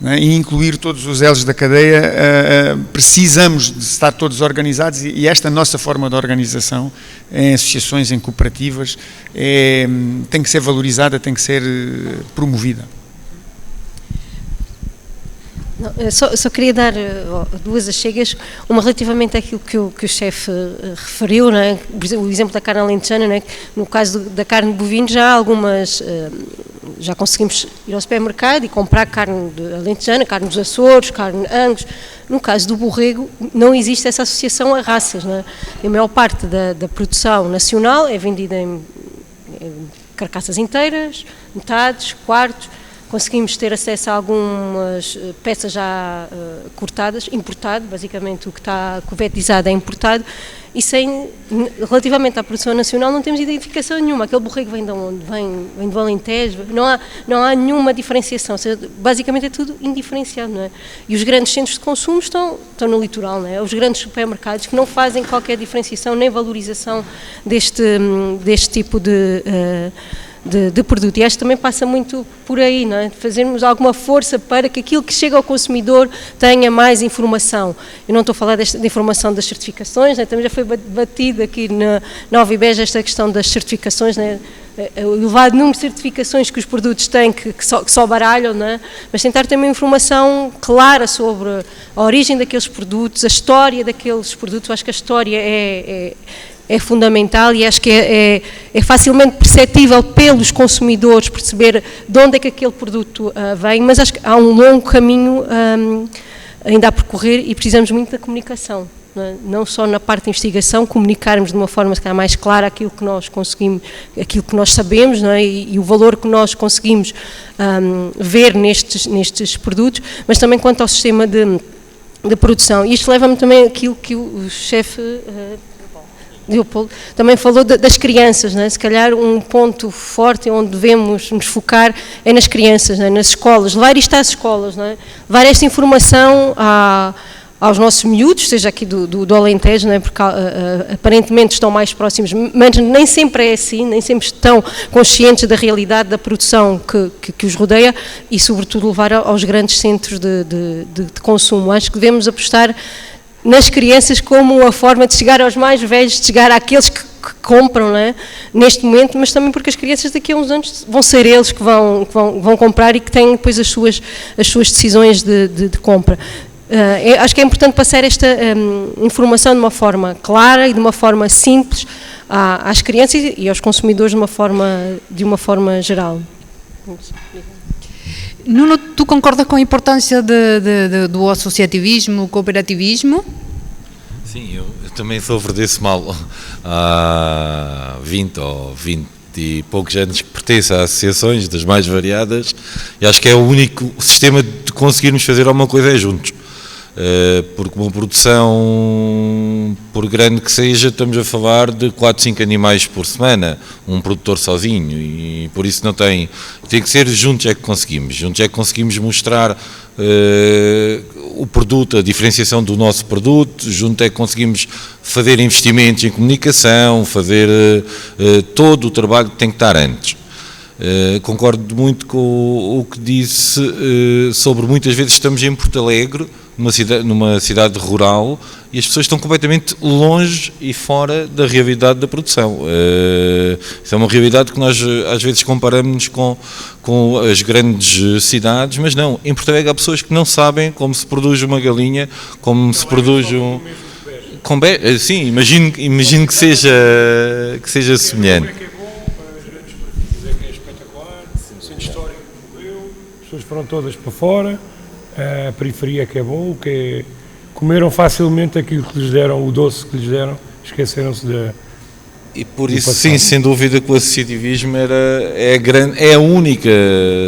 não é? E incluir todos os elos da cadeia. Precisamos de estar todos organizados, e esta nossa forma de organização em associações, em cooperativas, tem que ser valorizada, tem que ser promovida. Não, só queria dar duas achegas, uma relativamente àquilo que o chefe referiu, não é? Por exemplo, o exemplo da carne alentejana, não é? No caso da carne de bovino já há algumas já conseguimos ir ao supermercado e comprar carne alentejana, carne dos Açores, carne Angus. No caso do borrego, não existe essa associação a raças, não é? A maior parte da produção nacional é vendida em carcaças inteiras, metades, quartos. Conseguimos ter acesso a algumas peças já cortadas, importado, basicamente o que está covetizado é importado, e relativamente à produção nacional não temos identificação nenhuma. Aquele borrego vem de onde? Vem do Alentejo, não há nenhuma diferenciação, ou seja, basicamente é tudo indiferenciado, não é? E os grandes centros de consumo estão no litoral, não é? Os grandes supermercados que não fazem qualquer diferenciação nem valorização deste tipo de produto, e acho que também passa muito por aí, não é? Fazermos alguma força para que aquilo que chega ao consumidor tenha mais informação. Eu não estou a falar da informação das certificações, né? Também já foi batido aqui na Ovibeja esta questão das certificações, né? O elevado número de certificações que os produtos têm que só baralham, não é? Mas tentar ter uma informação clara sobre a origem daqueles produtos, a história daqueles produtos. Eu acho que a história é fundamental, e acho que é facilmente perceptível pelos consumidores perceber de onde é que aquele produto vem, mas acho que há um longo caminho ainda a percorrer, e precisamos muito da comunicação, não só na parte de investigação, comunicarmos de uma forma se calhar mais clara aquilo que nós conseguimos, aquilo que nós sabemos, não é? E o valor que nós conseguimos ver nestes produtos, mas também quanto ao sistema de produção. E isto leva-me também àquilo que o chefe Leopoldo também falou das crianças, não é? Se calhar um ponto forte onde devemos nos focar é nas crianças, não é? Nas escolas, levar isto às escolas, não é? Levar esta informação aos nossos miúdos, seja aqui do Alentejo, não é? Porque aparentemente estão mais próximos, mas nem sempre é assim, nem sempre estão conscientes da realidade da produção que os rodeia, e sobretudo levar aos grandes centros de consumo. Acho que devemos apostar nas crianças como a forma de chegar aos mais velhos, de chegar àqueles que compram, não é? Neste momento, mas também porque as crianças daqui a uns anos vão ser eles que vão comprar e que têm depois as suas decisões de compra. Acho que é importante passar esta informação de uma forma clara e de uma forma simples às crianças e aos consumidores de uma forma geral. Nuno, tu concordas com a importância do associativismo, cooperativismo? Sim, eu também sofro desse mal. Há 20 ou 20 e poucos anos que pertenço a associações das mais variadas, e acho que é o único sistema de conseguirmos fazer alguma coisa juntos. Porque uma produção, por grande que seja, estamos a falar de 4, 5 animais por semana, um produtor sozinho, e por isso tem que ser juntos é que conseguimos mostrar o produto, a diferenciação do nosso produto, junto é que conseguimos fazer investimentos em comunicação, fazer todo o trabalho que tem que estar antes. Concordo muito com o que disse sobre muitas vezes estamos em Porto Alegre, numa cidade rural, e as pessoas estão completamente longe e fora da realidade da produção. Isso é uma realidade que nós às vezes comparamos com as grandes cidades, mas não, em Porto Alegre há pessoas que não sabem como se produz uma galinha, como se produz um... Sim, imagino que seja semelhante. As pessoas foram todas para fora, a periferia que é bom, comeram facilmente aquilo que lhes deram, o doce que lhes deram, esqueceram-se E por isso, sim, sem dúvida que o associativismo é a única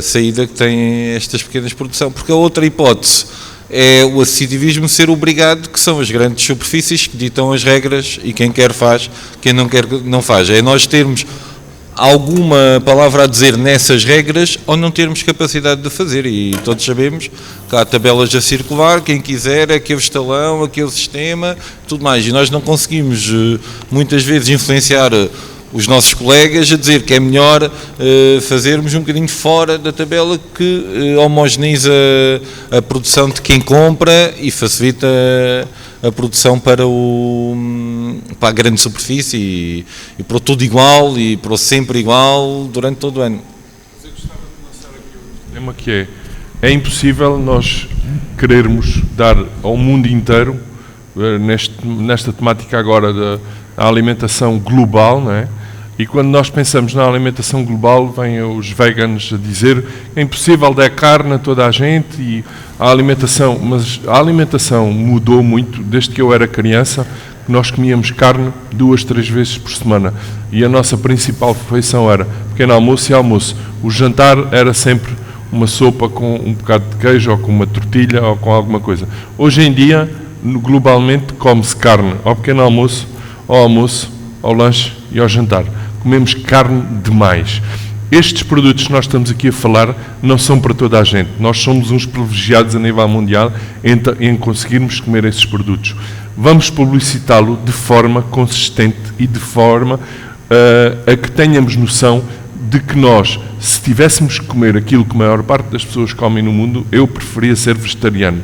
saída que tem estas pequenas produções, porque a outra hipótese é o associativismo ser obrigado, que são as grandes superfícies que ditam as regras, e quem quer faz, quem não quer não faz. É nós termos alguma palavra a dizer nessas regras ou não termos capacidade de fazer, e todos sabemos que há tabelas a circular, quem quiser, aquele estalão, aquele sistema, tudo mais, e nós não conseguimos muitas vezes influenciar os nossos colegas a dizer que é melhor fazermos um bocadinho fora da tabela, que homogeneiza a produção de quem compra e facilita a produção para a grande superfície e para o tudo igual e para o sempre igual durante todo o ano. Eu gostava de lançar aqui um tema que é impossível nós querermos dar ao mundo inteiro, nesta temática agora da alimentação global, não é? E quando nós pensamos na alimentação global, vêm os veganos a dizer que é impossível dar carne a toda a gente e a alimentação, mas a alimentação mudou muito desde que eu era criança. Nós comíamos carne 2, 3 vezes por semana e a nossa principal refeição era pequeno almoço e almoço. O jantar era sempre uma sopa com um bocado de queijo ou com uma tortilha ou com alguma coisa. Hoje em dia, globalmente, come-se carne ao pequeno almoço, ao lanche e ao jantar. Comemos carne demais. Estes produtos que nós estamos aqui a falar não são para toda a gente. Nós somos uns privilegiados a nível mundial em conseguirmos comer esses produtos. Vamos publicitá-lo de forma consistente e de forma a que tenhamos noção de que nós, se tivéssemos que comer aquilo que a maior parte das pessoas comem no mundo, eu preferia ser vegetariano.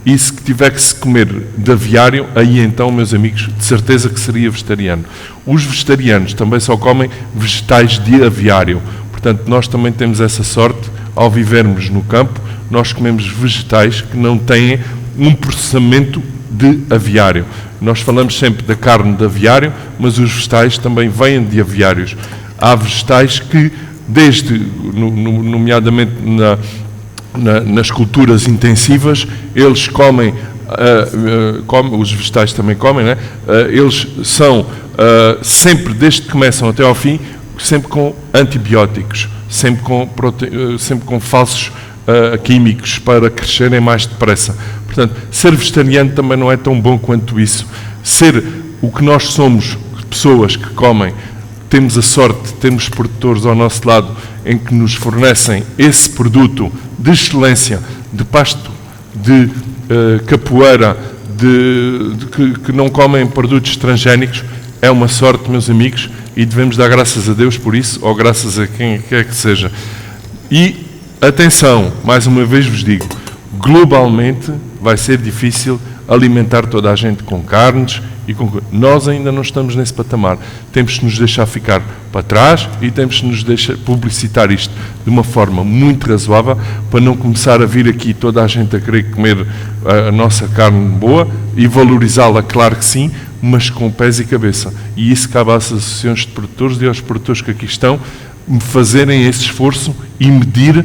E se tiver que se comer de aviário, aí então, meus amigos, de certeza que seria vegetariano. Os vegetarianos também só comem vegetais de aviário. Portanto, nós também temos essa sorte, ao vivermos no campo, nós comemos vegetais que não têm um processamento de aviário. Nós falamos sempre da carne de aviário, mas os vegetais também vêm de aviários. Há vegetais que, nomeadamente nas culturas intensivas, eles comem, os vegetais também comem, né? Eles são sempre, desde que começam até ao fim, sempre com antibióticos, sempre com falsos químicos para crescerem mais depressa. Portanto, ser vegetariano também não é tão bom quanto isso. Ser o que nós somos, pessoas que comem, temos a sorte de termos produtores ao nosso lado em que nos fornecem esse produto de excelência, de pasto, de capoeira, que não comem produtos transgénicos, é uma sorte, meus amigos, e devemos dar graças a Deus por isso, ou graças a quem quer que seja. E, atenção, mais uma vez vos digo, globalmente vai ser difícil alimentar toda a gente com carnes e com... Nós ainda não estamos nesse patamar. Temos que nos deixar ficar para trás e temos que nos deixar publicitar isto de uma forma muito razoável para não começar a vir aqui toda a gente a querer comer a nossa carne boa e valorizá-la, claro que sim, mas com pés e cabeça. E isso cabe às associações de produtores e aos produtores que aqui estão fazerem esse esforço e medir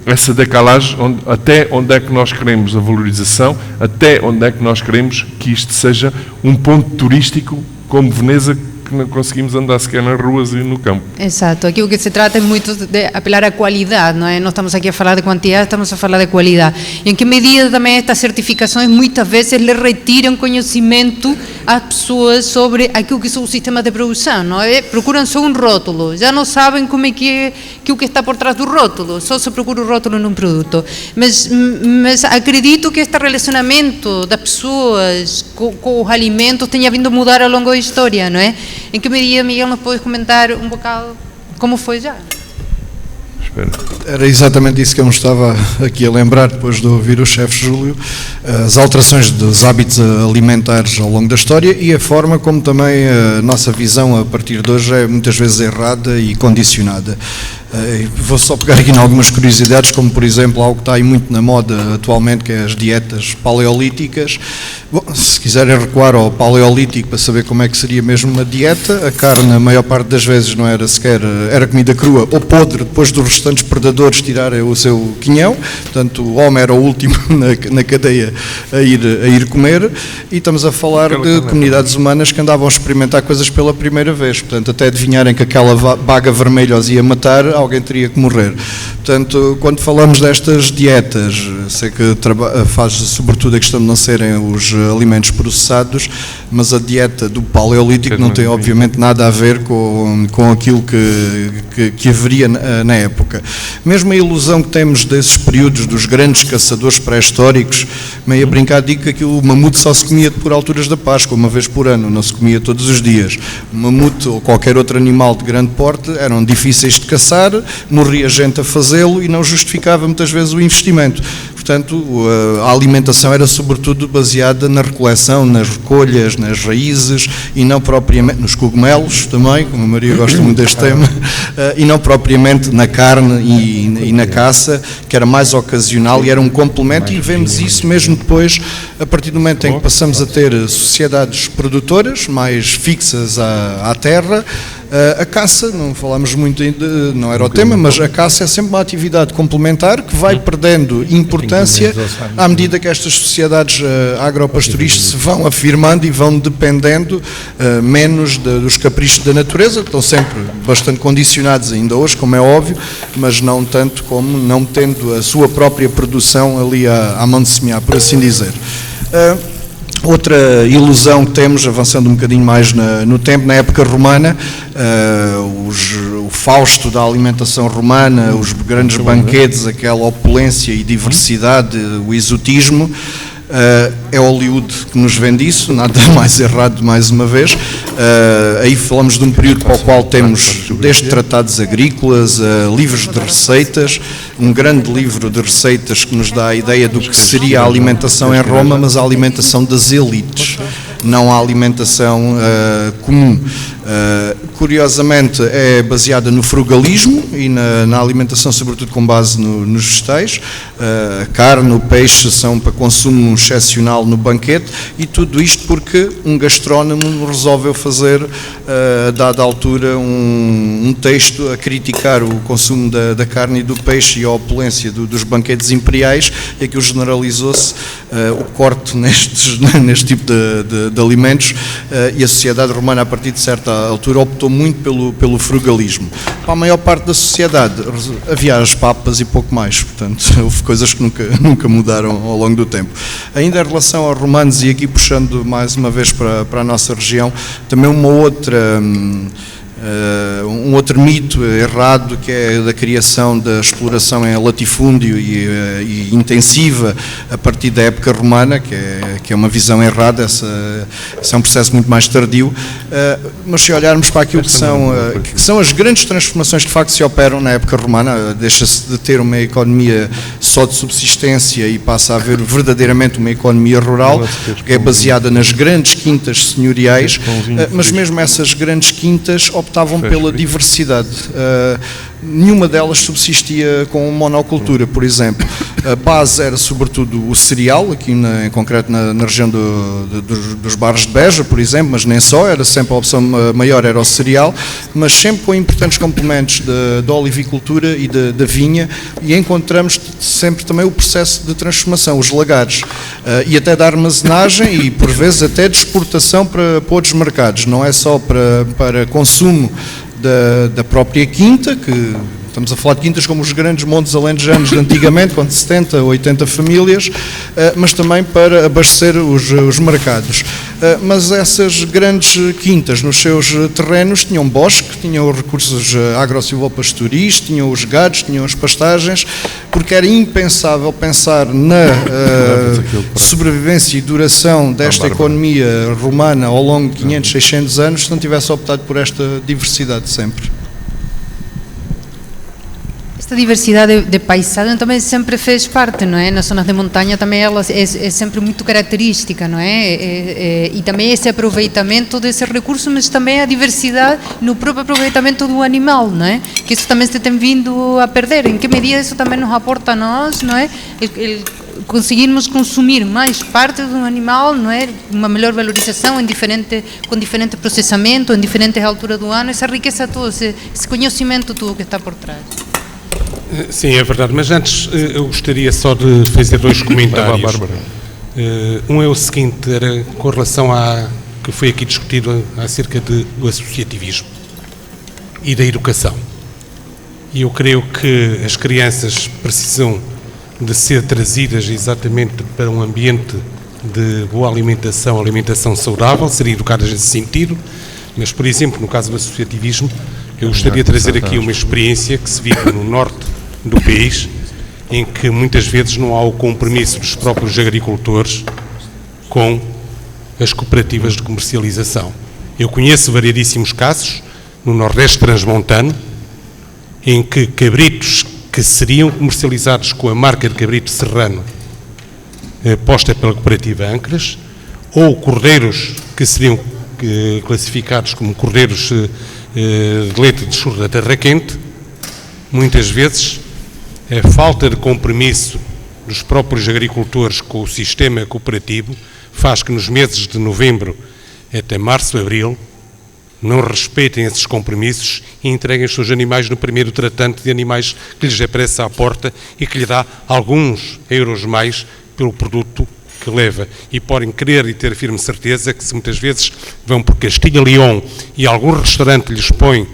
essa decalagem, até onde é que nós queremos a valorização, até onde é que nós queremos que isto seja um ponto turístico como Veneza, que não conseguimos andar sequer nas ruas e no campo. Exato, aqui o que se trata é muito de apelar à qualidade, não é? Não estamos aqui a falar de quantidade, estamos a falar de qualidade. E em que medida também estas certificações muitas vezes lhe retiram conhecimento às pessoas sobre aquilo que são os sistemas de produção, não é? Procuram só um rótulo, já não sabem como é que o que está por trás do rótulo, só se procura o rótulo num produto. Mas acredito que este relacionamento das pessoas com os alimentos tenha vindo a mudar ao longo da história, não é? Em que medida, Miguel, nos podes comentar um bocado como foi já? Era exatamente isso que eu me estava aqui a lembrar depois de ouvir o chefe Júlio, as alterações dos hábitos alimentares ao longo da história e a forma como também a nossa visão a partir de hoje é muitas vezes errada e condicionada. Vou só pegar aqui em algumas curiosidades, como por exemplo algo que está aí muito na moda atualmente, que é as dietas paleolíticas. Bom, se quiserem recuar ao paleolítico para saber como é que seria mesmo uma dieta, a carne a maior parte das vezes não era sequer, era comida crua ou podre, depois dos restantes predadores tirarem o seu quinhão, portanto o homem era o último na cadeia a ir comer, e estamos a falar de comunidades humanas que andavam a experimentar coisas pela primeira vez, portanto até adivinharem que aquela baga vermelha os ia matar, alguém teria que morrer. Portanto, quando falamos destas dietas, sei que faz sobretudo a questão de não serem os alimentos processados, mas a dieta do paleolítico não tem obviamente nada a ver com aquilo que haveria na época. Mesmo a ilusão que temos desses períodos dos grandes caçadores pré-históricos, meio a brincar, digo que aquilo, o mamute só se comia por alturas da Páscoa, uma vez por ano, não se comia todos os dias. O mamute ou qualquer outro animal de grande porte eram difíceis de caçar, morria gente a fazê-lo e não justificava muitas vezes o investimento. portanto, a alimentação era sobretudo baseada na recoleção, nas recolhas, nas raízes e não propriamente, nos cogumelos também, como a Maria gosta muito deste tema, e não propriamente na carne e na caça, que era mais ocasional e era um complemento, e vemos isso mesmo depois, a partir do momento em que passamos a ter sociedades produtoras mais fixas à terra. A caça, não falámos muito ainda, não era o tema, mas a caça é sempre uma atividade complementar que vai perdendo importância à medida que estas sociedades agropastoristas se vão afirmando e vão dependendo menos dos caprichos da natureza, que estão sempre bastante condicionados ainda hoje, como é óbvio, mas não tanto como não tendo a sua própria produção ali à mão de semear, por assim dizer. Outra ilusão que temos, avançando um bocadinho mais no tempo, na época romana, o fausto da alimentação romana, os grandes banquetes, aquela opulência e diversidade, o exotismo, é Hollywood que nos vende isso, nada mais errado mais uma vez. Aí falamos de um período para o qual temos desde tratados agrícolas, livros de receitas, um grande livro de receitas que nos dá a ideia do que seria a alimentação em Roma, mas a alimentação das elites, não a alimentação comum. Curiosamente é baseada no frugalismo e na alimentação sobretudo com base nos vegetais. A carne, o peixe são para consumo excepcional no banquete, e tudo isto porque um gastrónomo resolveu fazer, a dada altura, um texto a criticar o consumo da carne e do peixe e a opulência dos banquetes imperiais, e que generalizou-se o corte neste tipo de alimentos, e a sociedade romana, a partir de certa altura, optou muito pelo frugalismo. Para a maior parte da sociedade havia as papas e pouco mais, portanto houve coisas que nunca mudaram ao longo do tempo. Ainda em relação aos romanos, e aqui puxando mais uma vez para a nossa região, também um outro mito errado, que é da criação da exploração em latifúndio e intensiva a partir da época romana, que é uma visão errada. Esse é um processo muito mais tardio, mas se olharmos para aquilo que são as grandes transformações que de facto se operam na época romana, deixa-se de ter uma economia só de subsistência e passa a haver verdadeiramente uma economia rural, que é baseada nas grandes quintas senhoriais, mas mesmo essas grandes quintas optavam pela diversidade. Nenhuma delas subsistia com monocultura, por exemplo. A base era sobretudo o cereal, aqui em concreto na região dos bares de Beja, por exemplo, mas nem só, era sempre a opção maior, era o cereal, mas sempre com importantes complementos da olivicultura e da vinha, e encontramos sempre também o processo de transformação, os lagares, e até da armazenagem e por vezes até de exportação para outros mercados, não é só para consumo da própria quinta, que estamos a falar de quintas como os grandes montes alentejanos de antigamente, com 70, 80 famílias, mas também para abastecer os mercados. Mas essas grandes quintas nos seus terrenos tinham bosque, tinham recursos agro-silvopastoris, tinham os gados, tinham as pastagens, porque era impensável pensar na sobrevivência e duração desta economia romana ao longo de 500, 600 anos se não tivesse optado por esta diversidade sempre. Esta diversidade de paisagem também sempre fez parte, não é? Nas zonas de montanha também ela é sempre muito característica, não é? E também esse aproveitamento desse recurso, mas também a diversidade no próprio aproveitamento do animal, não é? Que isso também se tem vindo a perder. Em que medida isso também nos aporta a nós, não é? Conseguirmos consumir mais parte do animal, não é? Uma melhor valorização com diferente processamento, em diferentes alturas do ano, essa riqueza toda, esse conhecimento todo que está por trás. Sim, é verdade, mas antes eu gostaria só de fazer dois comentários. Um é o seguinte, era com relação que foi aqui discutido acerca do associativismo e da educação. E eu creio que as crianças precisam de ser trazidas exatamente para um ambiente de boa alimentação saudável, serem educadas nesse sentido, mas, por exemplo, no caso do associativismo, eu gostaria de trazer aqui uma experiência que se vive no norte do país, em que muitas vezes não há o compromisso dos próprios agricultores com as cooperativas de comercialização. Eu conheço variedíssimos casos no Nordeste transmontano, em que cabritos que seriam comercializados com a marca de cabrito serrano posta pela cooperativa Âncoras, ou cordeiros que seriam classificados como cordeiros de leite de churro da terra quente. Muitas vezes a falta de compromisso dos próprios agricultores com o sistema cooperativo faz que nos meses de novembro até março, abril, não respeitem esses compromissos e entreguem os seus animais no primeiro tratante de animais que lhes aparece à porta e que lhe dá alguns euros mais pelo produto que leva. E podem querer e ter firme certeza que se muitas vezes vão por Castilha León e algum restaurante lhes põe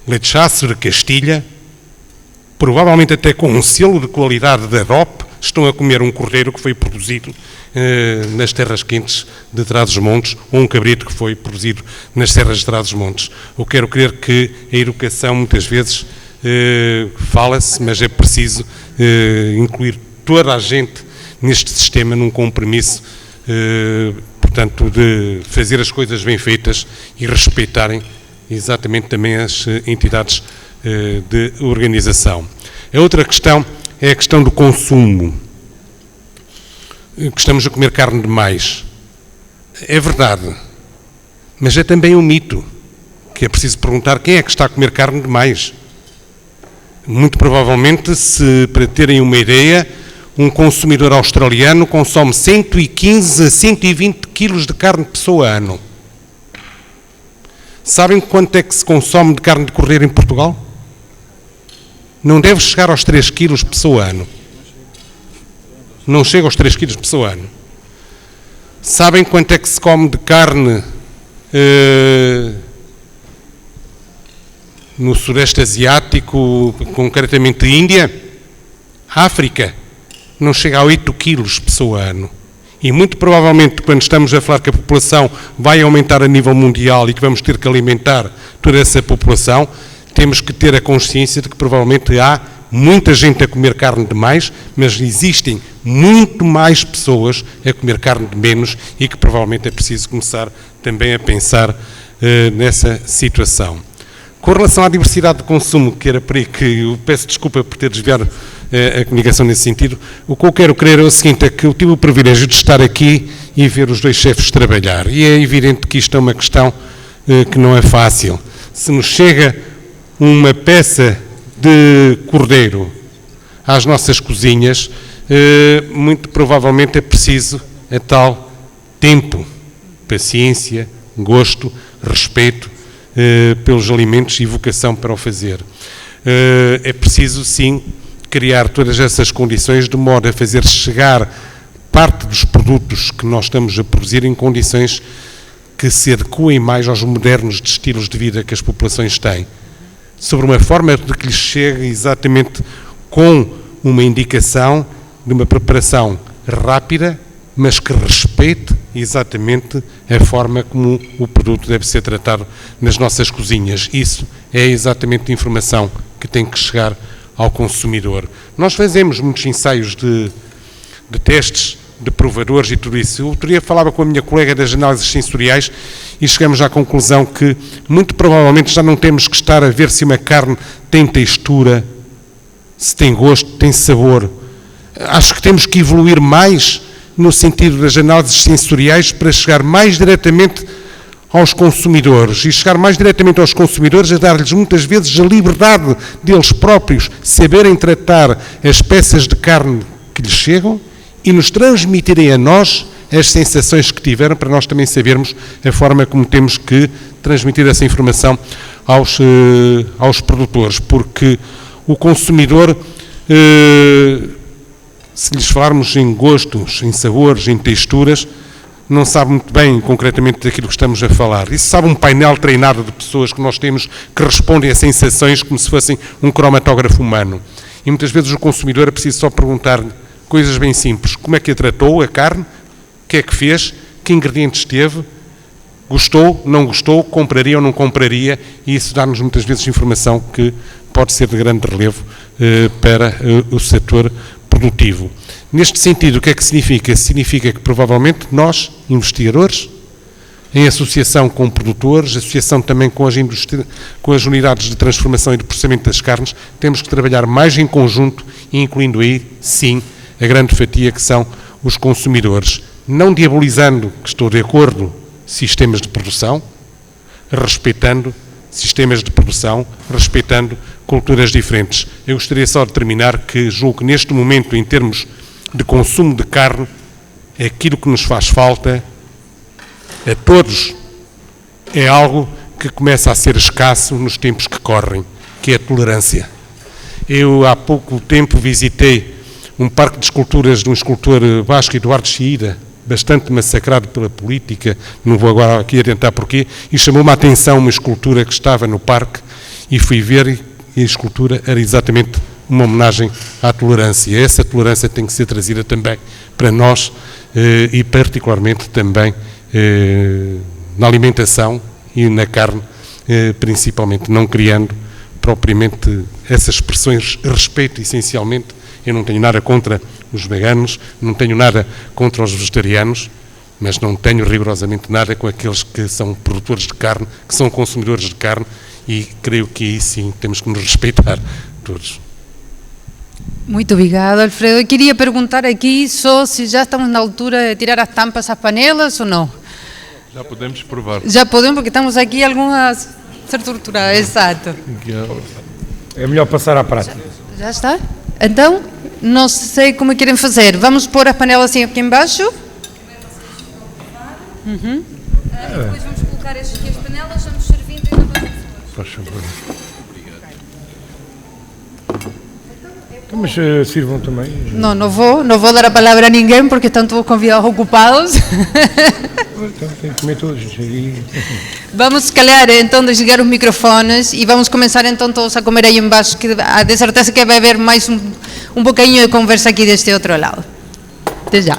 lechaço de Castilha, provavelmente até com um selo de qualidade da DOP, estão a comer um cordeiro que foi produzido nas terras quentes de Trás-os-Montes, ou um cabrito que foi produzido nas serras de Trás-os-Montes. Eu quero crer que a educação muitas vezes fala-se, mas é preciso incluir toda a gente neste sistema num compromisso, portanto, de fazer as coisas bem feitas e respeitarem exatamente também as entidades de organização. A outra questão é a questão do consumo. Que estamos a comer carne demais. É verdade, mas é também um mito, que é preciso perguntar quem é que está a comer carne demais. Muito provavelmente, para terem uma ideia, um consumidor australiano consome 115 a 120 quilos de carne de pessoa ano. Sabem quanto é que se consome de carne de cordeiro em Portugal? Não deve chegar aos 3 quilos de pessoa ano. Não chega aos 3 quilos de pessoa ano. Sabem quanto é que se come de carne no Sudeste Asiático, concretamente Índia? África? Não chega a 8 quilos de pessoa ano. E muito provavelmente, quando estamos a falar que a população vai aumentar a nível mundial e que vamos ter que alimentar toda essa população, temos que ter a consciência de que provavelmente há muita gente a comer carne de mais, mas existem muito mais pessoas a comer carne de menos e que provavelmente é preciso começar também a pensar nessa situação. Com relação à diversidade de consumo, que era por aí que eu peço desculpa por ter desviado a comunicação nesse sentido, o que eu quero crer é o seguinte, é que eu tive o privilégio de estar aqui e ver os dois chefes trabalhar, e é evidente que isto é uma questão que não é fácil. Se nos chega uma peça de cordeiro às nossas cozinhas, muito provavelmente é preciso a tal tempo, paciência, gosto, respeito pelos alimentos e vocação para o fazer. É preciso, sim, criar todas essas condições de modo a fazer chegar parte dos produtos que nós estamos a produzir em condições que se adequem mais aos modernos de estilos de vida que as populações têm, sobre uma forma de que lhes chegue exatamente com uma indicação de uma preparação rápida, mas que respeite exatamente a forma como o produto deve ser tratado nas nossas cozinhas. Isso é exatamente a informação que tem que chegar ao consumidor. Nós fazemos muitos ensaios de testes, de provadores e tudo isso. Eu outro dia falava com a minha colega das análises sensoriais e chegamos à conclusão que muito provavelmente já não temos que estar a ver se uma carne tem textura, se tem gosto, tem sabor. Acho que temos que evoluir mais no sentido das análises sensoriais para chegar mais diretamente aos consumidores e chegar mais diretamente aos consumidores a dar-lhes muitas vezes a liberdade deles próprios saberem tratar as peças de carne que lhes chegam e nos transmitirem a nós as sensações que tiveram para nós também sabermos a forma como temos que transmitir essa informação aos produtores, porque o consumidor, se lhes falarmos em gostos, em sabores, em texturas, não sabe muito bem concretamente daquilo que estamos a falar. Isso sabe um painel treinado de pessoas que nós temos que respondem a sensações como se fossem um cromatógrafo humano. E muitas vezes o consumidor é preciso só perguntar-lhe coisas bem simples. Como é que a tratou, a carne? O que é que fez? Que ingredientes teve? Gostou? Não gostou? Compraria ou não compraria? E isso dá-nos muitas vezes informação que pode ser de grande relevo para o setor produtivo. Neste sentido, o que é que significa? Significa que provavelmente nós, investigadores, em associação com produtores, associação também com as unidades de transformação e de processamento das carnes, temos que trabalhar mais em conjunto, incluindo aí, sim, a grande fatia que são os consumidores. Não diabolizando, que estou de acordo, sistemas de produção, respeitando sistemas de produção, respeitando culturas diferentes. Eu gostaria só de terminar que julgo que neste momento, em termos de consumo de carne, aquilo que nos faz falta a todos é algo que começa a ser escasso nos tempos que correm, que é a tolerância. Eu há pouco tempo visitei um parque de esculturas de um escultor basco, Eduardo Chihida, bastante massacrado pela política, não vou agora aqui adiantar porquê, e chamou-me a atenção uma escultura que estava no parque e fui ver e a escultura era exatamente uma homenagem à tolerância. Essa tolerância tem que ser trazida também para nós e particularmente também na alimentação e na carne, principalmente, não criando propriamente essas expressões de respeito, essencialmente. Eu não tenho nada contra os veganos, não tenho nada contra os vegetarianos, mas não tenho rigorosamente nada com aqueles que são produtores de carne, que são consumidores de carne, e creio que aí sim temos que nos respeitar todos. Muito obrigado, Alfredo. Eu queria perguntar aqui só se já estamos na altura de tirar as tampas às panelas ou não. Já podemos provar. Já podemos, porque estamos aqui algumas estruturadas, exato. É melhor passar à prática. Já está? Então, não sei como querem fazer. Vamos pôr as panelas assim aqui embaixo? Depois vamos colocar aqui as panelas, vamos servindo e não vamos... Faz favor. Então, mas sirvam também. Não vou dar a palavra a ninguém porque estão todos convidados ocupados. Então, tem que comer todos. Vamos, se calhar, então, desligar os microfones e vamos começar, então, todos a comer aí embaixo, que de certeza que vai haver mais um bocadinho de conversa aqui deste outro lado. Até já.